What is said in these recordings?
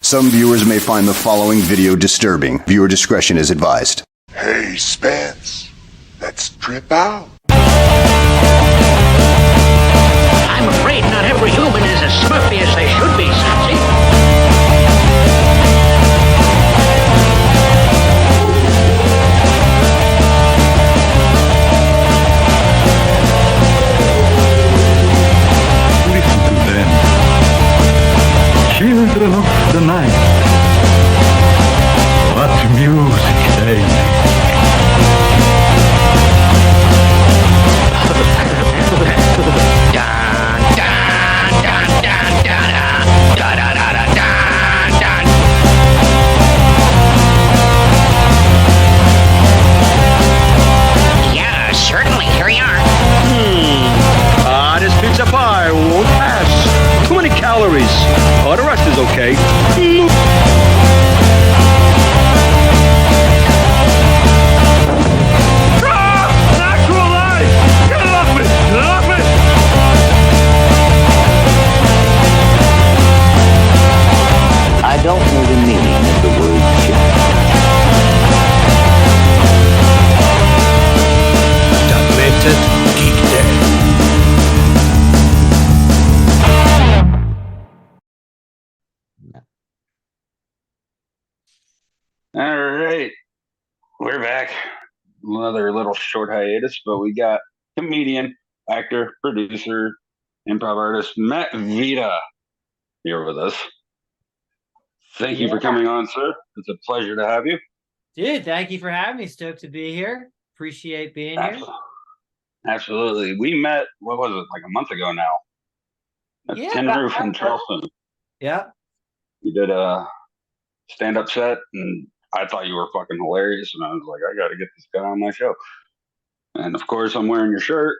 Some viewers may find the following video disturbing. Viewer discretion is advised. Hey, Spence, let's trip out. I'm afraid not every human is as smurfy as they should be, Sassy. Listen to them. Children of the night. What music they make. Yeah, certainly. Here we are. This pizza pie won't pass. Too many calories. Oh, the rest is okay. Natural life! Get it off me! Get it off me! I don't know the meaning of the word chip. Documented Geek Day. All right, we're back. Another little short hiatus, but we got comedian, actor, producer, improv artist Matt Vita here with us. Thank you for coming on, sir. It's a pleasure to have you. Dude, thank you for having me. Stoked to be here. Appreciate being here. Absolutely. We met, what was it, like a month ago now? At Tin Roof in Charleston. Yeah. You did a stand-up set, and I thought you were fucking hilarious, and I was like, I got to get this guy on my show. And of course, I'm wearing your shirt.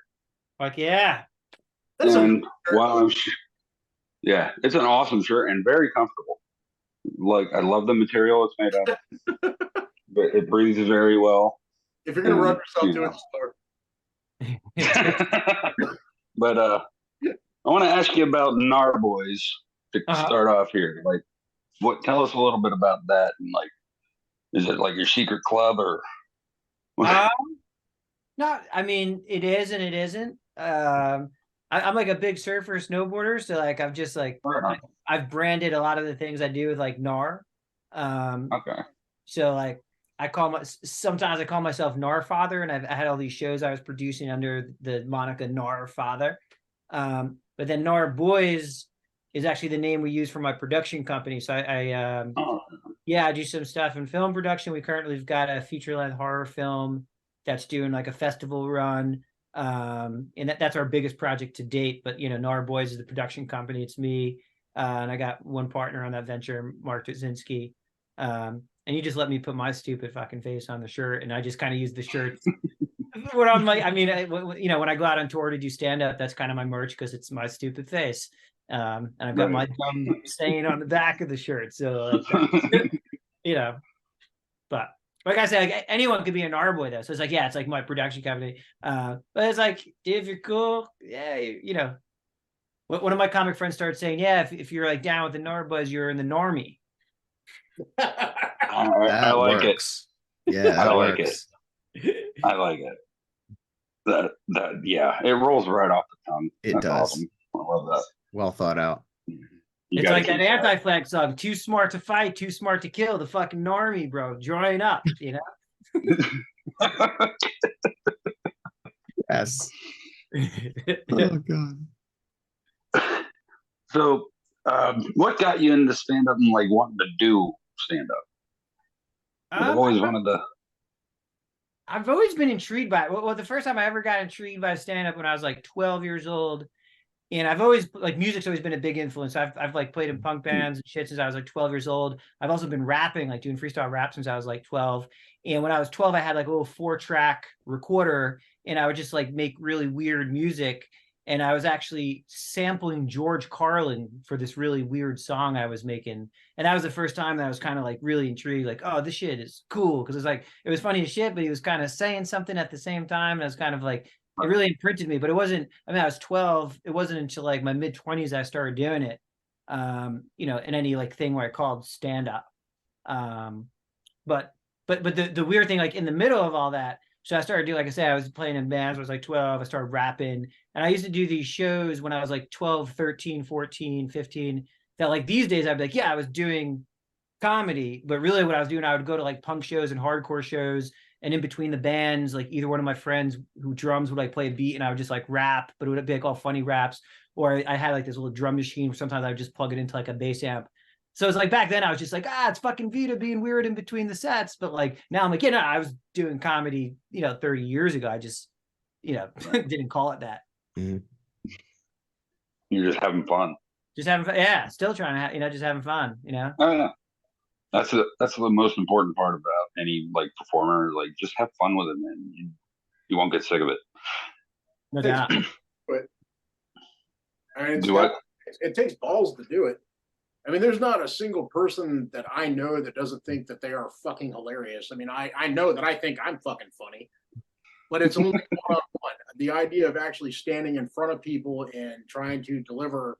Fuck yeah. And wow, yeah, it's an awesome shirt and very comfortable. Like, I love the material it's made out of. But it breathes very well. If you're gonna rub yourself, do it to start. But I want to ask you about Nar Boys to start off here. Like, tell us a little bit about that, and like, is it like your secret club or? No, I mean, it is and it isn't. I'm like a big surfer, snowboarder, so like I've just like I've branded a lot of the things I do with like Nar. Okay. So like sometimes I call myself Nar Father, and I had all these shows I was producing under the moniker Nar Father. But then Nar Boys is actually the name we use for my production company. So I do some stuff in film production. We currently have got a feature-length horror film that's doing like a festival run. And that's our biggest project to date. But, you know, Nar Boys is the production company. It's me. And I got one partner on that venture, Mark Tuzinski. And you just let me put my stupid fucking face on the shirt. And I just kind of use the shirt. When I go out on tour to do stand-up, that's kind of my merch because it's my stupid face. And I've got my dumb saying on the back of the shirt. So, you know, but like I said, like, anyone could be an Nar Boy though. So it's like, yeah, it's like my production company. But it's like, if you're cool, yeah, you know. One of my comic friends started saying, yeah, if you're like down with the Nar Boys, you're in the normie. I like works. it. Yeah, I like it. I like it. That yeah, it rolls right off the tongue. It does. Awesome. I love that. Well thought out. It's like that Anti-Flag song, too smart to fight, too smart to kill. The fucking normie, bro. Join up, you know? Yes. Oh, God. So, what got you into stand-up and like wanting to do stand-up? I've always wanted to. I've always been intrigued by it. Well, the first time I ever got intrigued by stand-up when I was like 12 years old. And I've always, like, music's always been a big influence. I've like played in punk bands and shit since I was like 12 years old. I've also been rapping, like doing freestyle rap since I was like 12. And when I was 12, I had like a little 4-track recorder and I would just like make really weird music. And I was actually sampling George Carlin for this really weird song I was making. And that was the first time that I was kind of like really intrigued, like, oh, this shit is cool. Cause it was funny as shit, but he was kind of saying something at the same time. And I was kind of like, it really imprinted me, but it wasn't, I mean, I was 12. It wasn't until like my mid 20s I started doing it. you know, in any like thing where I called stand up. But the weird thing, like in the middle of all that, so I started doing, like I said, I was playing in bands when I was like 12. I started rapping, and I used to do these shows when I was like 12, 13, 14, 15, that like these days I'd be like, yeah, I was doing comedy, but really what I was doing, I would go to like punk shows and hardcore shows, and in between the bands, like either one of my friends who drums would like play a beat and I would just like rap, but it would be like all funny raps, or I had like this little drum machine where sometimes I would just plug it into like a bass amp. So it's like back then I was just like, it's fucking Vita being weird in between the sets. But like now I'm like, you know, I was doing comedy, you know, 30 years ago. I just, you know, didn't call it that. Mhm. You're just having fun. Just having fun. Yeah, still trying to, you know, just having fun, you know? Oh yeah. That's the most important part about any like performer. Like, just have fun with it, man. You won't get sick of it. No doubt. But I mean, Do what? it takes balls to do it. I mean, there's not a single person that I know that doesn't think that they are fucking hilarious. I mean, I know that I think I'm fucking funny, but it's only one-on-one. The idea of actually standing in front of people and trying to deliver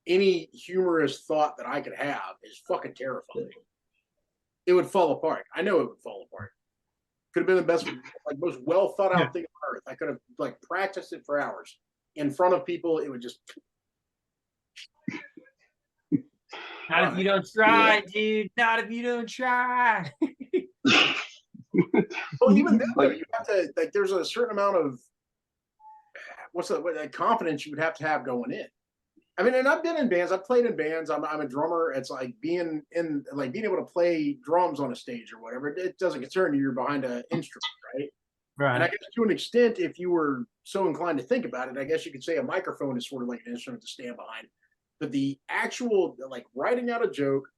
any humorous thought that I could have is fucking terrifying. It would fall apart. I know it would fall apart. Could have been the best, like most well thought out thing on earth. I could have like practiced it for hours in front of people. It would just. Not if you don't try, dude. Not if you don't try. Well, even then, though, you have to like. There's a certain amount of what confidence you would have to have going in. I mean, and I've been in bands. I've played in bands. I'm a drummer. It's like being able to play drums on a stage or whatever. It doesn't concern you. You're behind an instrument, right? Right. And I guess to an extent, if you were so inclined to think about it, I guess you could say a microphone is sort of like an instrument to stand behind. But the actual, like, writing out a joke,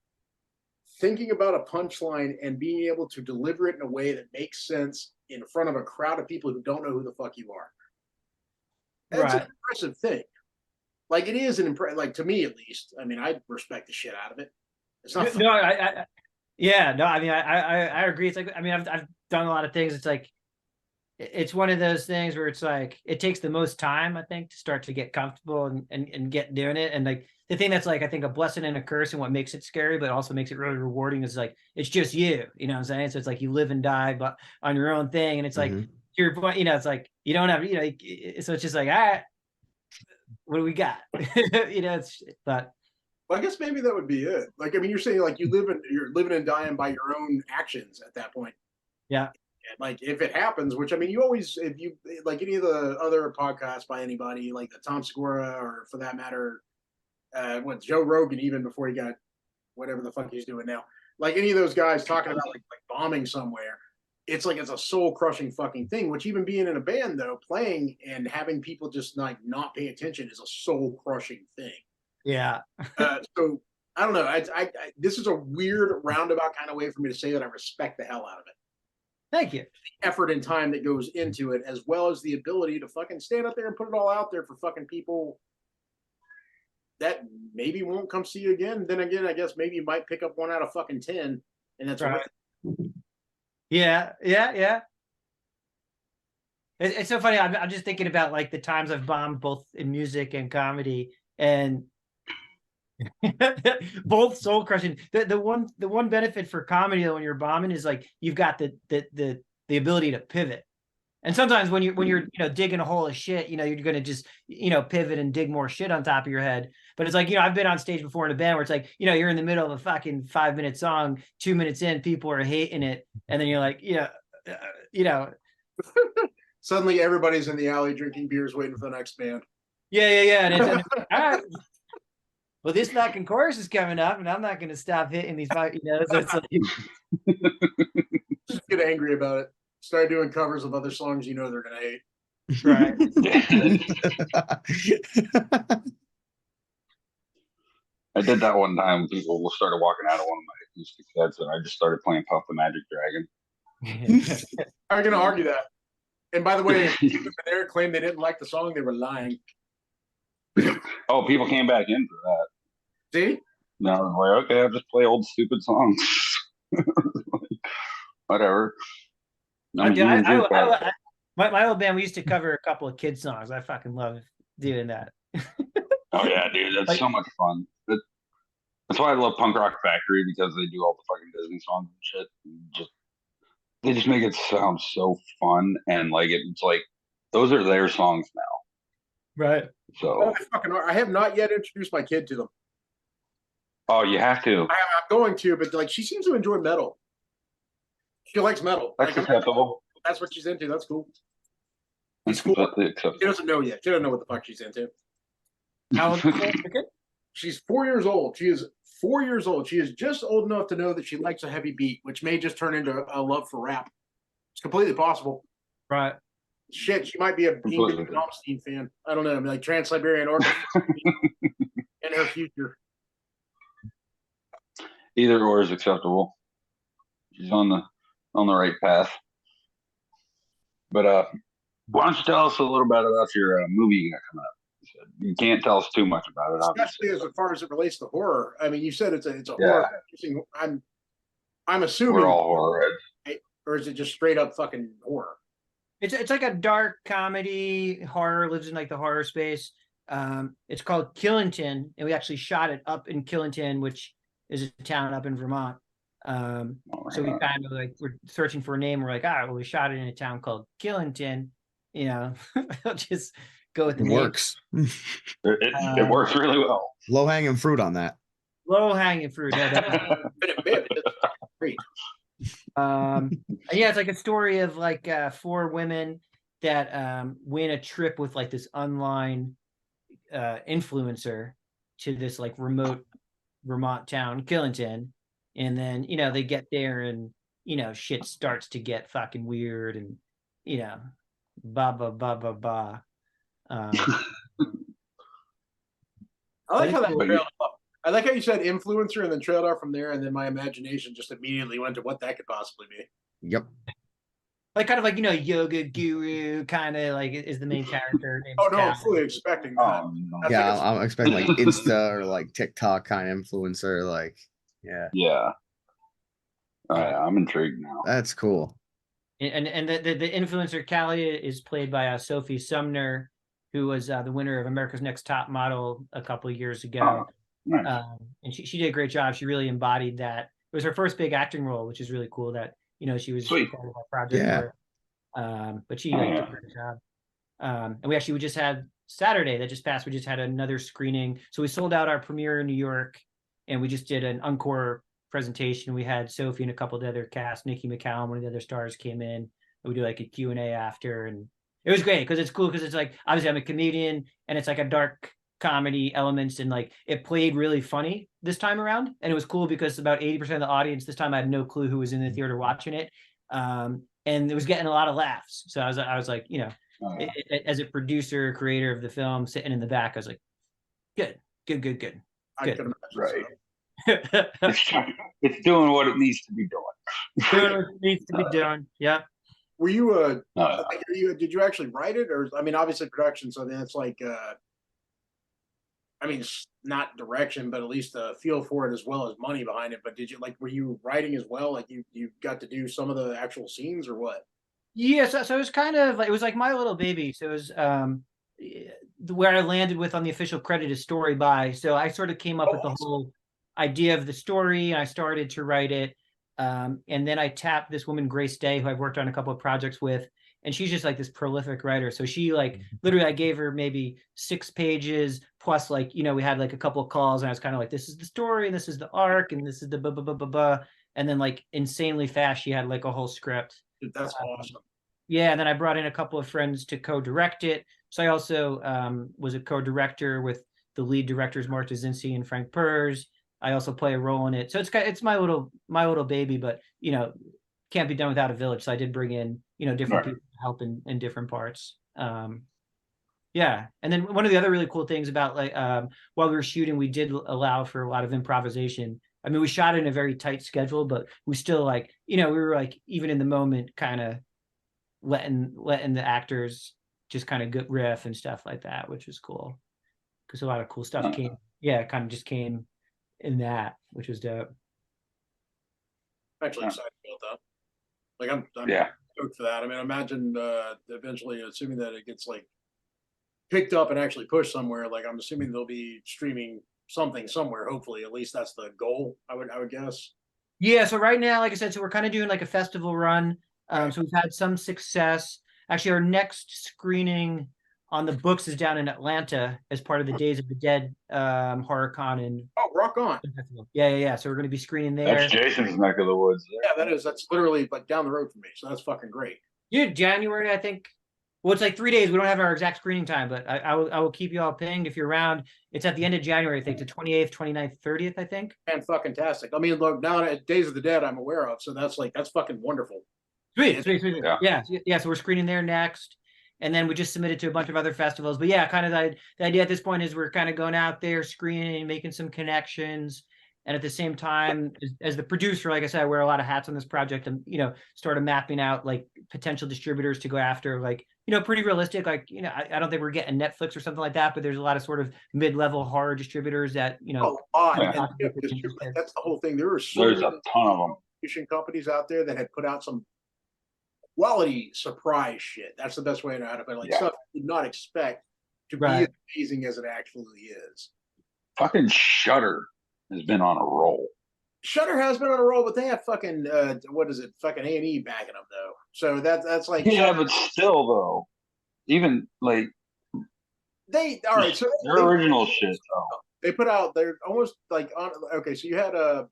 thinking about a punchline, and being able to deliver it in a way that makes sense in front of a crowd of people who don't know who the fuck you are. That's an impressive thing. Like, it is like, to me at least. I mean, I respect the shit out of it. It's not fun. No, yeah, no, I mean, I agree. It's like, I mean, I've done a lot of things. It's like, it's one of those things where it's like, it takes the most time, I think, to start to get comfortable and get doing it. And like, the thing that's like, I think a blessing and a curse, and what makes it scary, but also makes it really rewarding, is like, it's just you know what I'm saying? So it's like, you live and die but on your own thing. And it's like, to your point, you know, it's like, you don't have, you know, so it's just like, all right, what do we got? You know, but well, I guess maybe that would be it. Like, I mean, you're saying like you're living and dying by your own actions at that point. Yeah. And like, if it happens, which I mean, you always, if you like any of the other podcasts by anybody, like the Tom Segura, or for that matter, what Joe Rogan, even before he got whatever the fuck he's doing now, like any of those guys talking about like bombing somewhere, it's like, it's a soul crushing fucking thing. Which, even being in a band though, playing and having people just like not pay attention is a soul crushing thing. Yeah. So I don't know. I this is a weird roundabout kind of way for me to say that I respect the hell out of it. Thank you. The effort and time that goes into it, as well as the ability to fucking stand up there and put it all out there for fucking people that maybe won't come see you again. Then again, I guess maybe you might pick up 1 out of fucking 10, and that's right. Yeah. It's so funny. I'm just thinking about like the times I've bombed both in music and comedy, and both soul crushing. The one benefit for comedy though, when you're bombing, is like you've got the ability to pivot. And sometimes when you're you know, digging a hole of shit, you know, you're gonna just, you know, pivot and dig more shit on top of your head. But it's like, you know, I've been on stage before in a band where it's like, you know, you're in the middle of a fucking 5-minute song, 2 minutes in, people are hating it, and then you're like, you know, suddenly everybody's in the alley drinking beers, waiting for the next band. Yeah. And it's all right. Well, this fucking chorus is coming up, and I'm not going to stop hitting these, you know. So it's like, just get angry about it. Start doing covers of other songs you know they're going to hate. Right. I did that one time. People started walking out of one of my acoustic sets, and I just started playing Puff the Magic Dragon. I'm going to argue that. And by the way, if people there claimed they didn't like the song, they were lying. Oh, people came back in for that. See? No, I was like, okay, I'll just play old stupid songs. Whatever. My old band, we used to cover a couple of kids songs. I fucking love doing that. Oh yeah, dude, that's like, so much fun. That's why I love Punk Rock Factory, because they do all the fucking Disney songs and shit. They just make it sound so fun, and like it's like those are their songs now. Right. So they fucking are. I have not yet introduced my kid to them. oh, you have to. I'm going to, but like she seems to enjoy metal. She likes metal. That's Like, acceptable. that's what she's into. That's cool. That's It's cool. completely She acceptable. doesn't know yet. She doesn't know what the fuck she's into. How old is the kid? She's 4 years old. She is 4 years old. She is just old enough to know that she likes a heavy beat, which may just turn into a love for rap. It's completely possible. Right. Shit, she might be a Completely. Domstein fan. I don't know. I mean, like Trans-Siberian Orchestra in her future. Either or is acceptable. She's on the right path. But why don't you tell us a little bit about your movie you got coming up? You can't tell us too much about it, Especially obviously. as far as it relates to horror. I mean, you said it's a Yeah. horror. I'm assuming We're all horror heads. or is it just straight up fucking horror? It's like a dark comedy horror, lives in like the horror space. It's called Killington, and we actually shot it up in Killington, which is a town up in Vermont. So we kind of like we're searching for a name. We're like, well, we shot it in a town called Killington. You know, I'll just go with the It name. works. It works really well. Low hanging fruit on that. Low hanging fruit. Great. And yeah, it's like a story of like 4 women that win a trip with like this online influencer to this like remote Vermont town, Killington, and then they get there and shit starts to get fucking weird and blah blah blah blah blah. I like how that trailed off. I like how you said influencer and then trailed off from there, and then my imagination just immediately went to what that could possibly be. Yep. Like kind of like yoga guru kind of like is the main character. Oh no, I'm fully expecting that. Yeah, I'm expecting like Insta or like TikTok kind of influencer. Like, yeah. Yeah. I'm intrigued now. That's cool. And the influencer Callie is played by Sophie Sumner, who was the winner of America's Next Top Model a couple of years ago. Nice. And she did a great job. She really embodied that. It was her first big acting role, which is really cool that, she was Sweet. part of that project. Yeah. But she did a great job. And we just had Saturday that just passed. We just had another screening. So we sold out our premiere in New York and we just did an encore presentation. We had Sophie and a couple of the other cast, Nikki McCallum, one of the other stars came in and we do like a Q&A after. And it was great because it's cool because it's like, obviously I'm a comedian and it's like a dark comedy elements and like it played really funny this time around. And it was cool because about 80% of the audience this time I had no clue who was in the theater watching it. And it was getting a lot of laughs. So I was like, as a producer, creator of the film, sitting in the back, I was like, good. I could imagine. Right. So. It's doing what it needs to be doing. Doing what it needs to be done. Yeah. Were you did you actually write it, or I mean, obviously production, so then it's like I mean, it's not direction, but at least a feel for it as well as money behind it. But were you writing as well? Like you got to do some of the actual scenes or what? Yeah, so it was kind of like, it was like My Little Baby. So it was where I landed with on the official credit is story by. So I sort of came up with the whole idea of the story and I started to write it. And then I tapped this woman, Grace Day, who I've worked on a couple of projects with. And she's just like this prolific writer. So she like literally I gave her maybe 6 pages plus like, we had like a couple of calls and I was kind of like, this is the story and this is the arc and this is the blah, blah, blah, blah, blah. And then like insanely fast, she had like a whole script. Dude, that's awesome. Yeah. And then I brought in a couple of friends to co-direct it. So I also was a co-director with the lead directors, Mark Dzinski and Frank Pers. I also play a role in it. So it's my little baby, but can't be done without a village. So I did bring in, different people to help in different parts. Yeah. And then one of the other really cool things about like while we were shooting, we did allow for a lot of improvisation. I mean, we shot in a very tight schedule, but we still like, we were like, even in the moment, kind of letting the actors just kind of get riff and stuff like that, which was cool. Because a lot of cool stuff kind of just came in that, which was dope. I'm actually excited about that. Like I'm stoked for that. I mean, imagine eventually, assuming that it gets like picked up and actually pushed somewhere. Like I'm assuming there'll be streaming something somewhere. Hopefully, at least that's the goal. I would guess. Yeah, so right now, like I said, so we're kind of doing like a festival run. So we've had some success. Actually, our next screening on the books is down in Atlanta as part of the Days of the Dead horror con and Oh, rock on! yeah. So we're going to be screening there. That's Jason's neck of the woods. Yeah, that is. That's literally like down the road from me. So that's fucking great. Dude, January, I think. Well, it's like 3 days. We don't have our exact screening time, but I will keep you all pinged if you're around. It's at the end of January, I think, the 28th, 29th, 30th, I think. And fucking tastic. I mean, look, now at Days of the Dead, I'm aware of. So that's fucking wonderful. Sweet. Yeah. So we're screening there next. And then we just submitted to a bunch of other festivals. But yeah, kind of the idea at this point is we're kind of going out there, screening, making some connections. And at the same time, as the producer, like I said, I wear a lot of hats on this project and, started mapping out like potential distributors to go after, like, pretty realistic. Like, I don't think we're getting Netflix or something like that, but there's a lot of sort of mid-level horror distributors that, a lot. And that's the whole thing. There's a ton of them. Companies out there that had put out some quality surprise shit. That's the best way to know how to put it. Like stuff you did not expect to be as amazing as it actually is. Fucking Shudder has been on a roll. Shudder has been on a roll, but they have fucking what is it? Fucking A&E backing them though. So that's like but still though, even like they all right. So their original shit though. They put out. They're almost like on. Okay, so you had a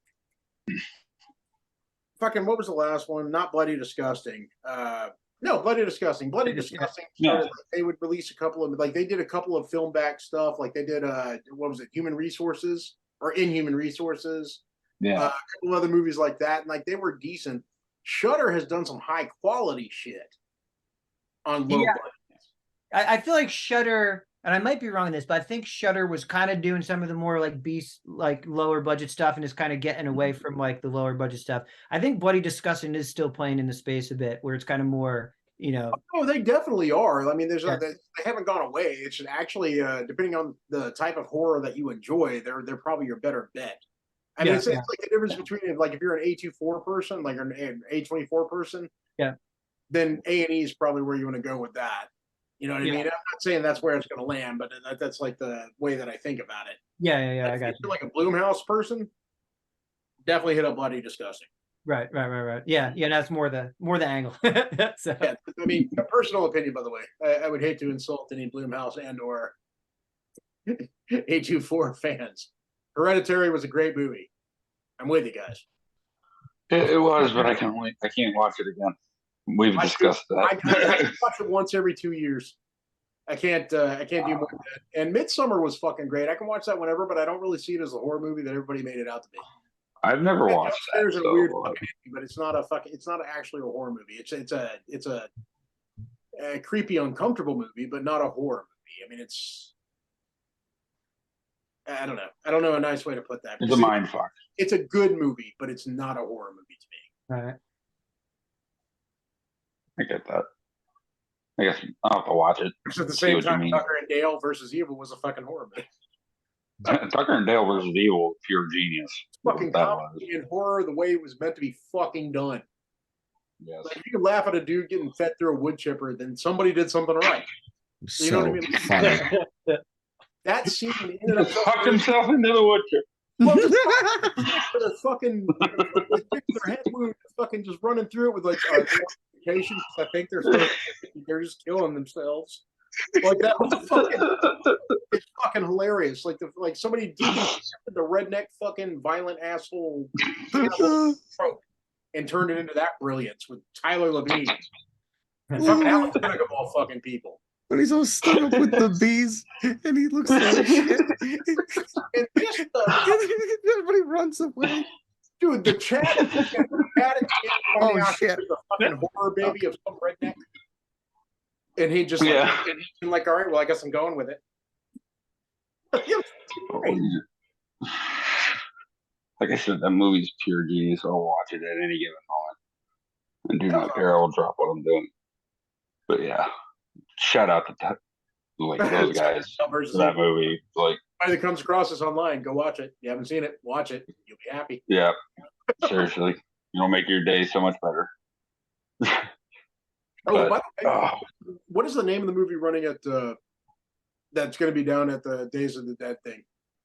fucking what was the last one? Not Bloody Disgusting. No, Bloody Disgusting. Bloody Disgusting. Started, they would release a couple of they did a couple of film back stuff. Like they did what was it? Human Resources or Inhuman Resources. Yeah, a couple other movies like that, and like they were decent. Shudder has done some high quality shit on low budget. I feel like Shudder, and I might be wrong in this, but I think Shudder was kind of doing some of the more like lower budget stuff and is kind of getting away from like the lower budget stuff. I think Bloody Disgusting is still playing in the space a bit, where it's kind of more, Oh, they definitely are. I mean, they haven't gone away. It's actually depending on the type of horror that you enjoy, they're probably your better bet. I mean, it's like the difference between like if you're an A24 person, like an A24 person, then A&E is probably where you want to go with that. You know what I mean? I'm not saying that's where it's going to land, but that's like the way that I think about it. Yeah. I got you. If you're like a Blumhouse person, definitely hit up Bloody Disgusting. Right. Yeah. That's more the angle. So. Yeah, I mean, a personal opinion, by the way. I would hate to insult any Blumhouse and or A24 fans. Hereditary was a great movie. I'm with you guys. It was, but I can't watch it again. We've discussed that. I watch it once every 2 years. I can't do more than that. And Midsummer was fucking great. I can watch that whenever, but I don't really see it as a horror movie that everybody made it out to be. I've never watched that. There's a weird fucking movie, but it's not actually a horror movie. It's a creepy, uncomfortable movie, but not a horror movie. I mean, I don't know. I don't know a nice way to put that. It's a mind fuck. It's a good movie, but it's not a horror movie to me. All right. I get that. I guess I'll have to watch it. At the same time, Tucker and Dale versus Evil was a fucking horror movie. Tucker and Dale versus Evil, pure genius. Fucking comedy and horror, the way it was meant to be fucking done. Yes. Like, if you can laugh at a dude getting fed through a wood chipper, then somebody did something right. You know what I mean? Funny. That scene fucked himself into the wood chipper. Well, the fucking their head wound, fucking just running through it with like notifications. I think they're just killing themselves. Like that was it's fucking hilarious. Like somebody did the redneck fucking violent asshole trope and turned it into that brilliance with Tyler Levine. Fucking Alan Tudyk of all fucking people. When he's all stuck up with the bees and he looks like shit. And just everybody runs away. Dude, the chat Oh shit. The fucking horror baby of some redneck. And he just and he's like, all right, well, I guess I'm going with it. Like I said, that movie's pure genius. I'll watch it at any given moment. And do not care, I'll drop what I'm doing. But yeah. Shout out to those guys for that movie. Like, anybody that comes across us online, go watch it. You haven't seen it, watch it. You'll be happy. Yeah, seriously, it'll make your day so much better. By the way, what is the name of the movie running at? That's going to be down at the Days of the Dead thing.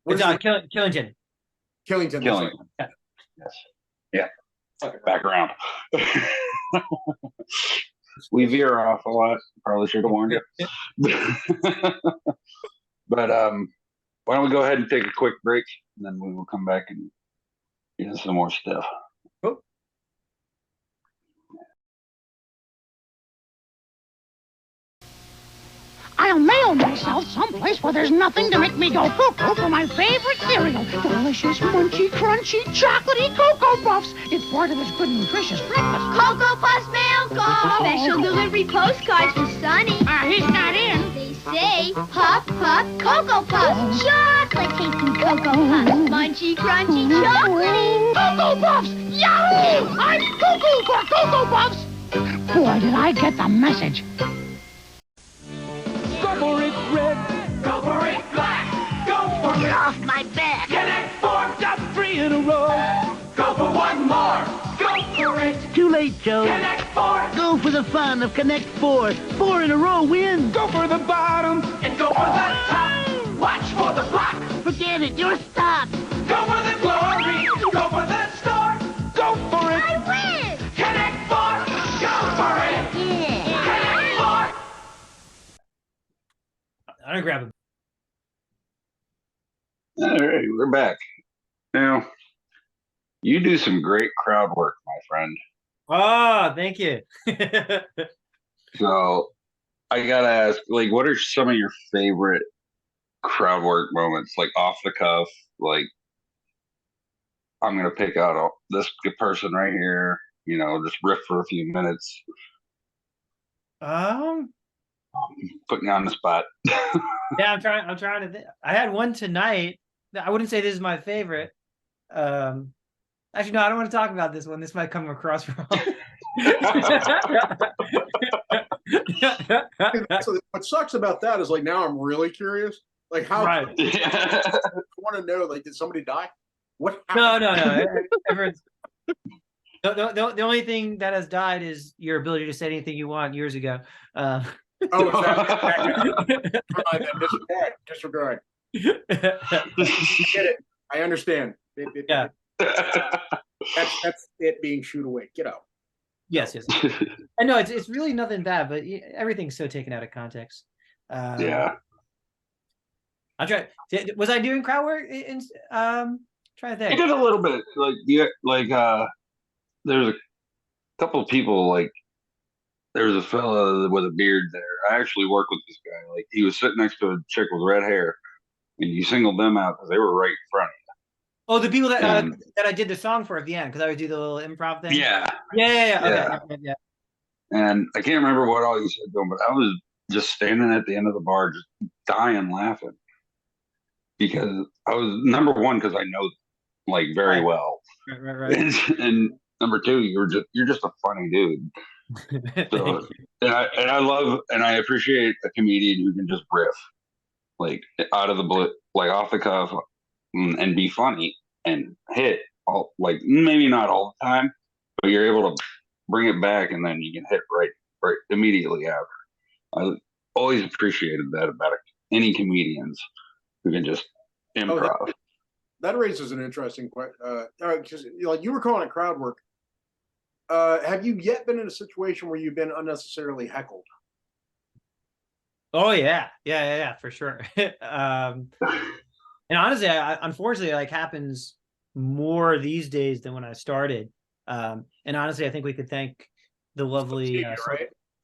It's Killington. Killington. Killing. Yeah. Yes. Yeah. Fucking Back around. We veer off a lot. Probably should have warned you. But why don't we go ahead and take a quick break, and then we will come back and get into some more stuff. Cool. I'll mail myself someplace where there's nothing to make me go cuckoo for my favorite cereal. Delicious, munchy, crunchy, chocolatey Cocoa Puffs. It's part of his good, nutritious breakfast. Cocoa Puffs mail call. Special delivery postcards for Sonny. He's not in. They say Puff Puff Cocoa Puffs. Chocolate tasting Cocoa Puffs. Munchy, crunchy, chocolatey. Cocoa Puffs! Yahoo! I'm cuckoo for Cocoa Puffs! Boy, did I get the message. Go for it, red. Go for it, black. Go for Get it. off my back. Connect 4. Got 3 in a row. Go for one more. Go for it. Too late, Joe. Connect 4. Go for the fun of Connect 4. 4 in a row wins. Go for the bottom and go for the top. Watch for the block. Forget it, you're stopped. Go for the glory. Go for the star. Go for it. I win! Connect 4. Go for it. Yeah. Connect 4. I'm gonna grab him. All right, we're back. Now, you do some great crowd work, my friend. Oh, thank you. So I gotta ask, like, what are some of your favorite crowd work moments? Like off the cuff, like I'm gonna pick out this person right here. You know, just riff for a few minutes. Putting you on the spot. Yeah, I'm trying to I had one tonight. I wouldn't say this is my favorite. Actually, no, I don't want to talk about this one. This might come across wrong. So what sucks about that is like now I'm really curious. Like how Right. I want to know, like, did somebody die? What happened? No. Everyone's the only thing that has died is your ability to say anything you want years ago. Oh, is that disregard. Get it. I understand. Yeah. That's it being shoot away. Get out. Yes. I know it's really nothing bad, but everything's so taken out of context. Yeah. I'll try. Was I doing crowd work? Try to I think. did a little bit. There's a couple of people, like there's a fella with a beard there. I actually worked with this guy. Like he was sitting next to a chick with red hair, and you singled them out because they were right in front of Oh, the people that And- that I did the song for at the end, because I would do the little improv thing. you. Yeah. Yeah. Okay. Yeah. And I can't remember what all you said to him, but I was just standing at the end of the bar, just dying laughing. Because I was number one, because I know them, like very Right. well. Right. And number two, you're just a funny dude. So, and I love and I appreciate a comedian who can just riff, like out of the blue, like off the cuff, and be funny and hit all, like maybe not all the time, but you're able to bring it back and then you can hit right immediately after. I always appreciated that about any comedians who can just improv. That raises an interesting question. Because like you were calling it crowd work. Have you yet been in a situation where you've been unnecessarily heckled? Oh yeah, for sure. And honestly, unfortunately, like happens more these days than when I started. And honestly, I think we could thank the lovely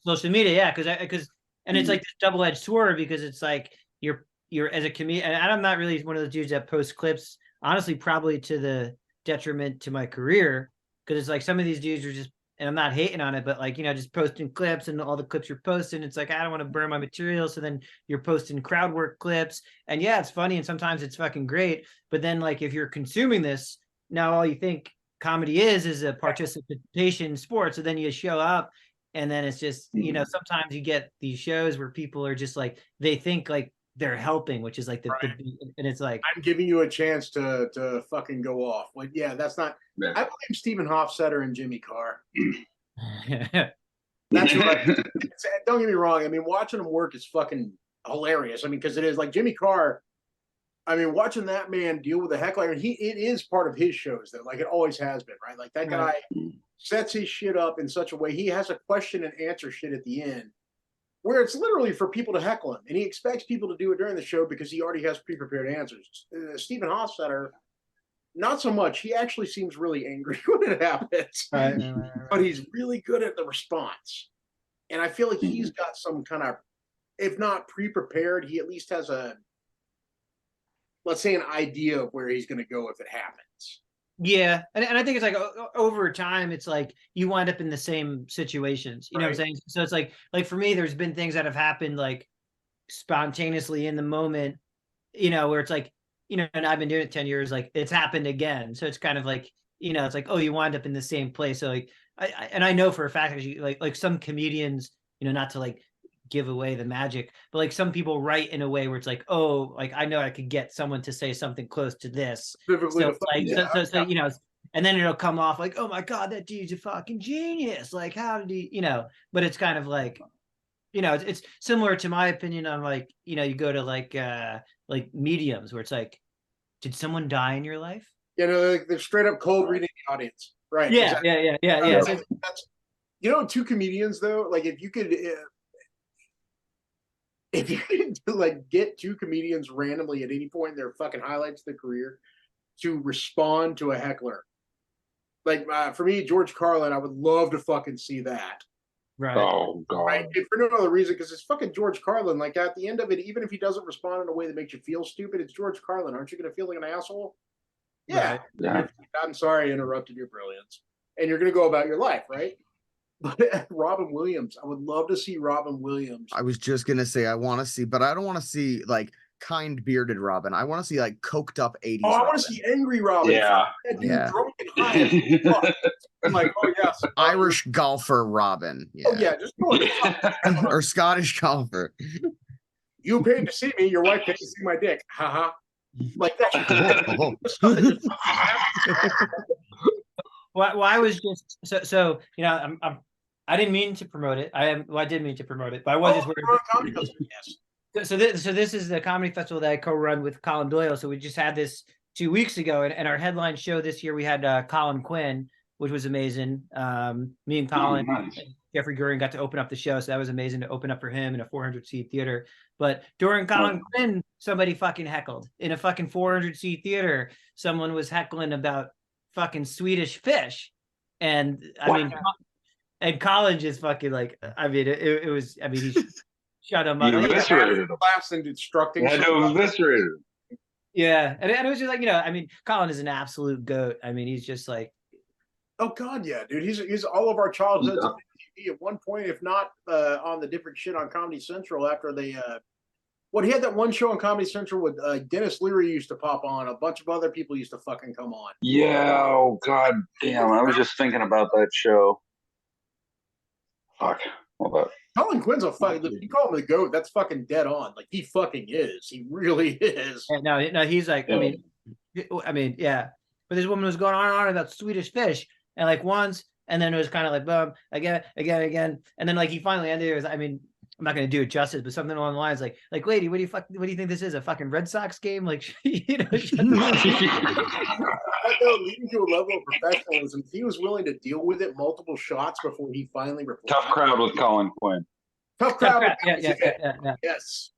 social media, yeah, because and it's like this double-edged sword because it's like you're as a comedian, and I'm not really one of those dudes that posts clips. Honestly, probably to the detriment to my career, because it's like some of these dudes are just, and I'm not hating on it, but like, just posting clips and all the clips you're posting, it's like, I don't want to burn my material. So then you're posting crowd work clips and yeah, it's funny. And sometimes it's fucking great. But then like, if you're consuming this, now all you think comedy is a participation sport. So then you show up and then it's just, sometimes you get these shows where people are just like, they think like they're helping, which is like and it's like, I'm giving you a chance to fucking go off. Like, yeah, that's not, I blame Stephen Hofstetter and Jimmy Carr. That's what don't get me wrong. I mean, watching them work is fucking hilarious. I mean, because it is like Jimmy Carr, I mean, watching that man deal with a heckler, and it is part of his shows though, like it always has been, right? Like that guy sets his shit up in such a way. He has a question and answer shit at the end where it's literally for people to heckle him, and he expects people to do it during the show because he already has pre-prepared answers. Stephen Hofstetter, not so much. He actually seems really angry when it happens, but he's really good at the response. And I feel like he's got some kind of, if not pre-prepared, he at least has a, let's say, an idea of where he's going to go if it happens. Yeah, and I think it's like over time, it's like you wind up in the same situations. You know what I'm saying? So it's like for me, there's been things that have happened like spontaneously in the moment, you know, where it's like, you know, and I've been doing it 10 years, like it's happened again. So it's kind of like, you know, it's like, oh, you wind up in the same place. So like, I know for a fact, actually, like some comedians, you know, not to like give away the magic, but like some people write in a way where it's like, oh, like I know I could get someone to say something close to this. So like, so you know, and then it'll come off like, oh my God, that dude's a fucking genius. Like, how did he, you know? But it's kind of like, you know, it's similar to my opinion on like, you know, you go to like mediums where it's like, did someone die in your life? You know, like they're straight up cold reading the audience, right? Yeah, exactly. yeah. That's, you know, two comedians though, like if you could like get two comedians randomly at any point in their fucking highlights of their career to respond to a heckler, like for me, George Carlin, I would love to fucking see that. Right. Oh God. Right. And for no other reason, because it's fucking George Carlin. Like at the end of it, even if he doesn't respond in a way that makes you feel stupid, it's George Carlin. Aren't you going to feel like an asshole? Yeah. Right. Yeah. I'm sorry I interrupted your brilliance. And you're going to go about your life, right? But Robin Williams, I would love to see Robin Williams. I was just gonna say I want to see, but I don't want to see like kind bearded Robin. I want to see like coked up 80s. Oh, I want to see angry Robin. Yeah. Yeah. Drunk and high. I'm like, oh yes. Irish golfer Robin. Yeah. Oh yeah, just go or Scottish golfer. You paid to see me, your wife paid to see my dick. Haha. Like that. Well, I was just so you know, I didn't mean to promote it. I did mean to promote it, but I was just worried. Yes. So this is the comedy festival that I co-run with Colin Doyle. So we just had this 2 weeks ago, and our headline show this year we had Colin Quinn, which was amazing. Me and Colin, Jeffrey Gurin got to open up the show, so that was amazing to open up for him in a 400-seat theater. But during Colin Quinn, somebody fucking heckled in a fucking 400-seat theater. Someone was heckling about fucking Swedish fish, and I mean, and Colin just fucking like, I mean, it was, I mean, he shut him up. You eviscerated him. Laughs and instructing. I know, eviscerated him. Yeah, and it was just like, you know, I mean, Colin is an absolute goat. I mean, he's just like, oh God, yeah, dude, he's all of our childhoods on TV at one point, if not on the different shit on Comedy Central after they. He had that one show on Comedy Central with Dennis Leary used to pop on. A bunch of other people used to fucking come on. Yeah. Oh God damn. I was just thinking about that show. Fuck. Hold up. Colin Quinn's a fucking. You call him the GOAT. That's fucking dead on. Like he fucking is. He really is. Yeah, no, he's like. Yeah. I mean, yeah. But this woman was going on and on about Swedish fish, and like once, and then it was kind of like boom, again, and then like he finally ended. It was, I mean, I'm not going to do it justice, but something along the lines like, lady, what do you think this is? A fucking Red Sox game? Like, you know, leading to a level of professionalism. He was willing to deal with it multiple shots before he finally replied. Tough crowd with Colin Quinn. Tough crowd. Yeah. Yes.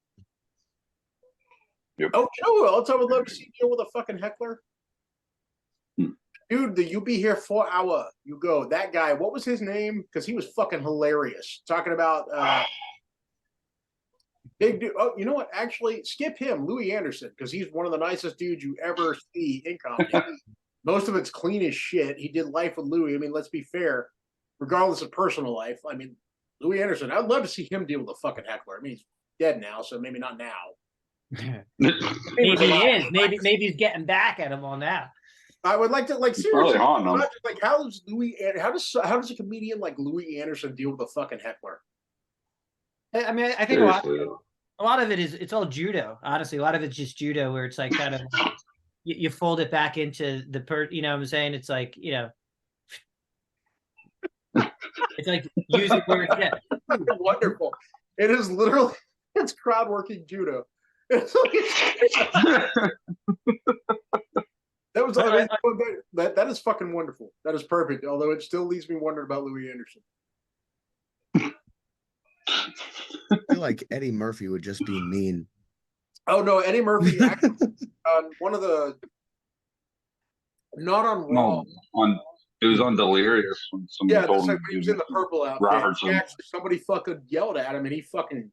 Yep. Oh, you know who else I would love to see deal with a fucking heckler? Dude, the "You Be Here 4 Hour." You go. That guy. What was his name? Because he was fucking hilarious. Talking about big dude. Oh, you know what? Actually, skip him, Louis Anderson, because he's one of the nicest dudes you ever see in comedy. Most of it's clean as shit. He did Life with Louis. I mean, let's be fair. Regardless of personal life, I mean, Louis Anderson. I'd love to see him deal with a fucking heckler. I mean, he's dead now, so maybe not now. Maybe he is. Maybe he's getting back at him on that. I would like to, like, seriously, on him. like, how does a comedian like Louis Anderson deal with a fucking heckler? I mean, I think a lot of it is, it's all judo. Honestly, a lot of it's just judo, where it's like kind of you fold it back into the you know what I'm saying? It's like, you know, it's like use it where it's at. Wonderful. It is literally, it's crowd working judo. It's like- that was that is fucking wonderful. That is perfect. Although it still leaves me wondering about Louis Anderson. I feel like Eddie Murphy would just be mean. Oh no, Eddie Murphy actually, on one of the not on Raw. No, it was on Delirious when somebody Yeah, told that's him like when he was in the purple outfit. Robertson. Actually, somebody fucking yelled at him, and he fucking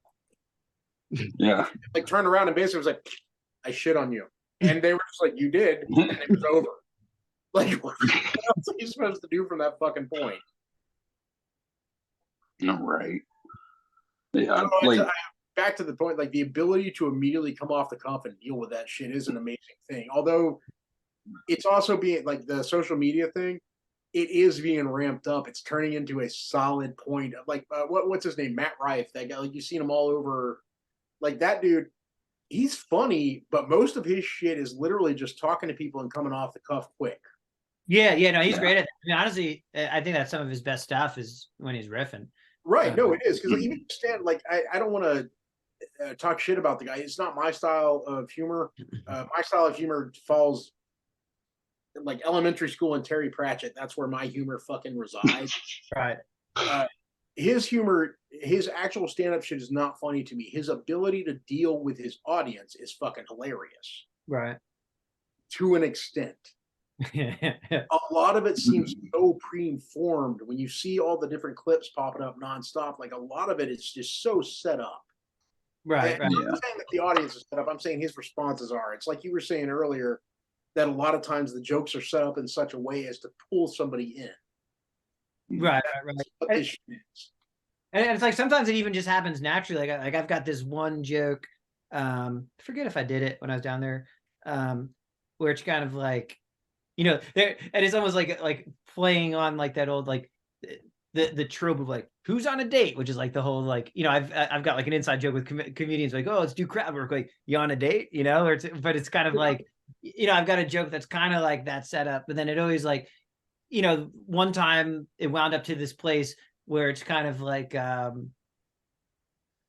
Yeah. like turned around and basically was like, "I shit on you," and they were just like, "You did," and it was over. Like, what else are you supposed to do from that fucking point? No, right. Yeah, No, like back to the point, like the ability to immediately come off the cuff and deal with that shit is an amazing thing. Although it's also being like the social media thing, it is being ramped up. It's turning into a solid point of like what's his name, Matt Rife, that guy. Like you've seen him all over. Like that dude, he's funny, but most of his shit is literally just talking to people and coming off the cuff quick. Yeah, no, he's great at that. I mean, honestly, I think that's some of his best stuff is when he's riffing. Right. No, it is. Because even stand like I don't want to talk shit about the guy. It's not my style of humor. My style of humor falls like elementary school and Terry Pratchett. That's where my humor fucking resides. Right. His humor, his actual stand-up shit is not funny to me. His ability to deal with his audience is fucking hilarious. Right. To an extent. A lot of it seems so pre-informed when you see all the different clips popping up nonstop. Like a lot of it is just so set up. Right. I'm not saying that the audience is set up. I'm saying his responses are. It's like you were saying earlier that a lot of times the jokes are set up in such a way as to pull somebody in. Right. What this shit is. And it's like sometimes it even just happens naturally. Like I've got this one joke. I forget if I did it when I was down there, where it's kind of like, there, and it's almost like playing on like that old like the trope of like who's on a date, which is like the whole like I've got like an inside joke with comedians like, oh, let's do crowd work, like you on a date, or but it's kind of like I've got a joke that's kind of like that setup, but then it always like one time it wound up to this place where it's kind of like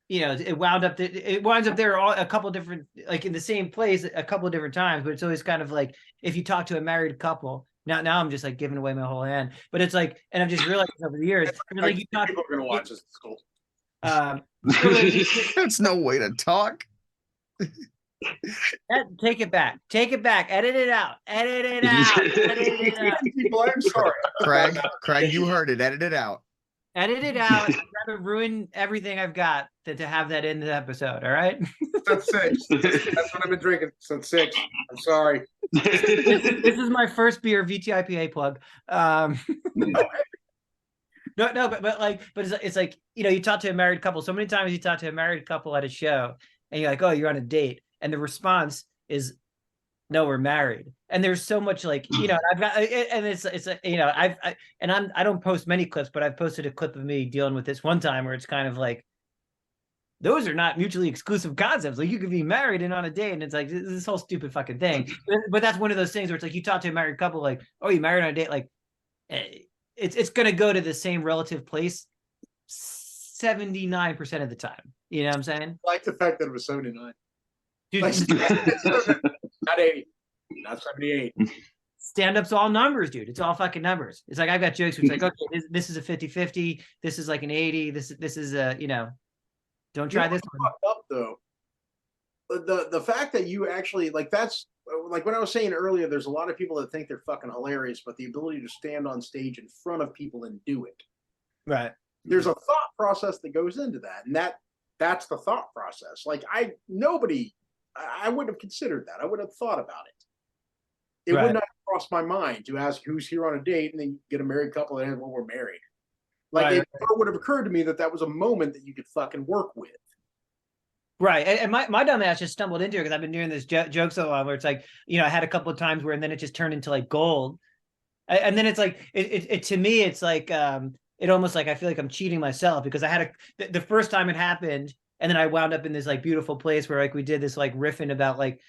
it winds up there a couple different, like in the same place a couple of different times, but it's always kind of like if you talk to a married couple. Now I'm just like giving away my whole hand, but it's like, and I've just realized over the years, like you talk, people are gonna watch this at school. That's no way to talk. Take it back, edit it out. People, I'm sorry. Craig, you heard it. Edit it out. Edit it out. I'd rather ruin everything I've got to have that in the episode. All right. That's 6. That's what I've been drinking since 6. I'm sorry. This is my first beer, VTIPA plug. No, but it's like you talk to a married couple. So many times you talk to a married couple at a show, and you're like, oh, you're on a date, and the response is, no, we're married. And there's so much like I've got, and it's I don't post many clips, but I've posted a clip of me dealing with this one time where it's kind of like, those are not mutually exclusive concepts. Like you could be married and on a date, and it's like this whole stupid fucking thing. But that's one of those things where it's like you talk to a married couple, like, oh, you married on a date, like it's gonna go to the same relative place 79% of the time. You know what I'm saying? I like the fact that it was 79. Dude, not 80, not 78. Stand-up's all numbers, dude. It's all fucking numbers. It's like I've got jokes which like, okay, this is a 50-50, this is like an 80, this is a don't try this one. Up though. The fact that you actually like, that's like when I was saying earlier, there's a lot of people that think they're fucking hilarious, but the ability to stand on stage in front of people and do it. Right. There's a thought process that goes into that. And that's the thought process. Like I wouldn't have considered that. I wouldn't have thought about it. It would not cross my mind to ask who's here on a date and then get a married couple and well, we're married. Like it never would have occurred to me that was a moment that you could fucking work with. Right. And my dumb ass just stumbled into it because I've been doing this joke so long where it's like, I had a couple of times where, and then it just turned into like gold. And then it's like, it to me, it's like, it almost like, I feel like I'm cheating myself because I had the first time it happened. And then I wound up in this like beautiful place where like we did this like riffing about like,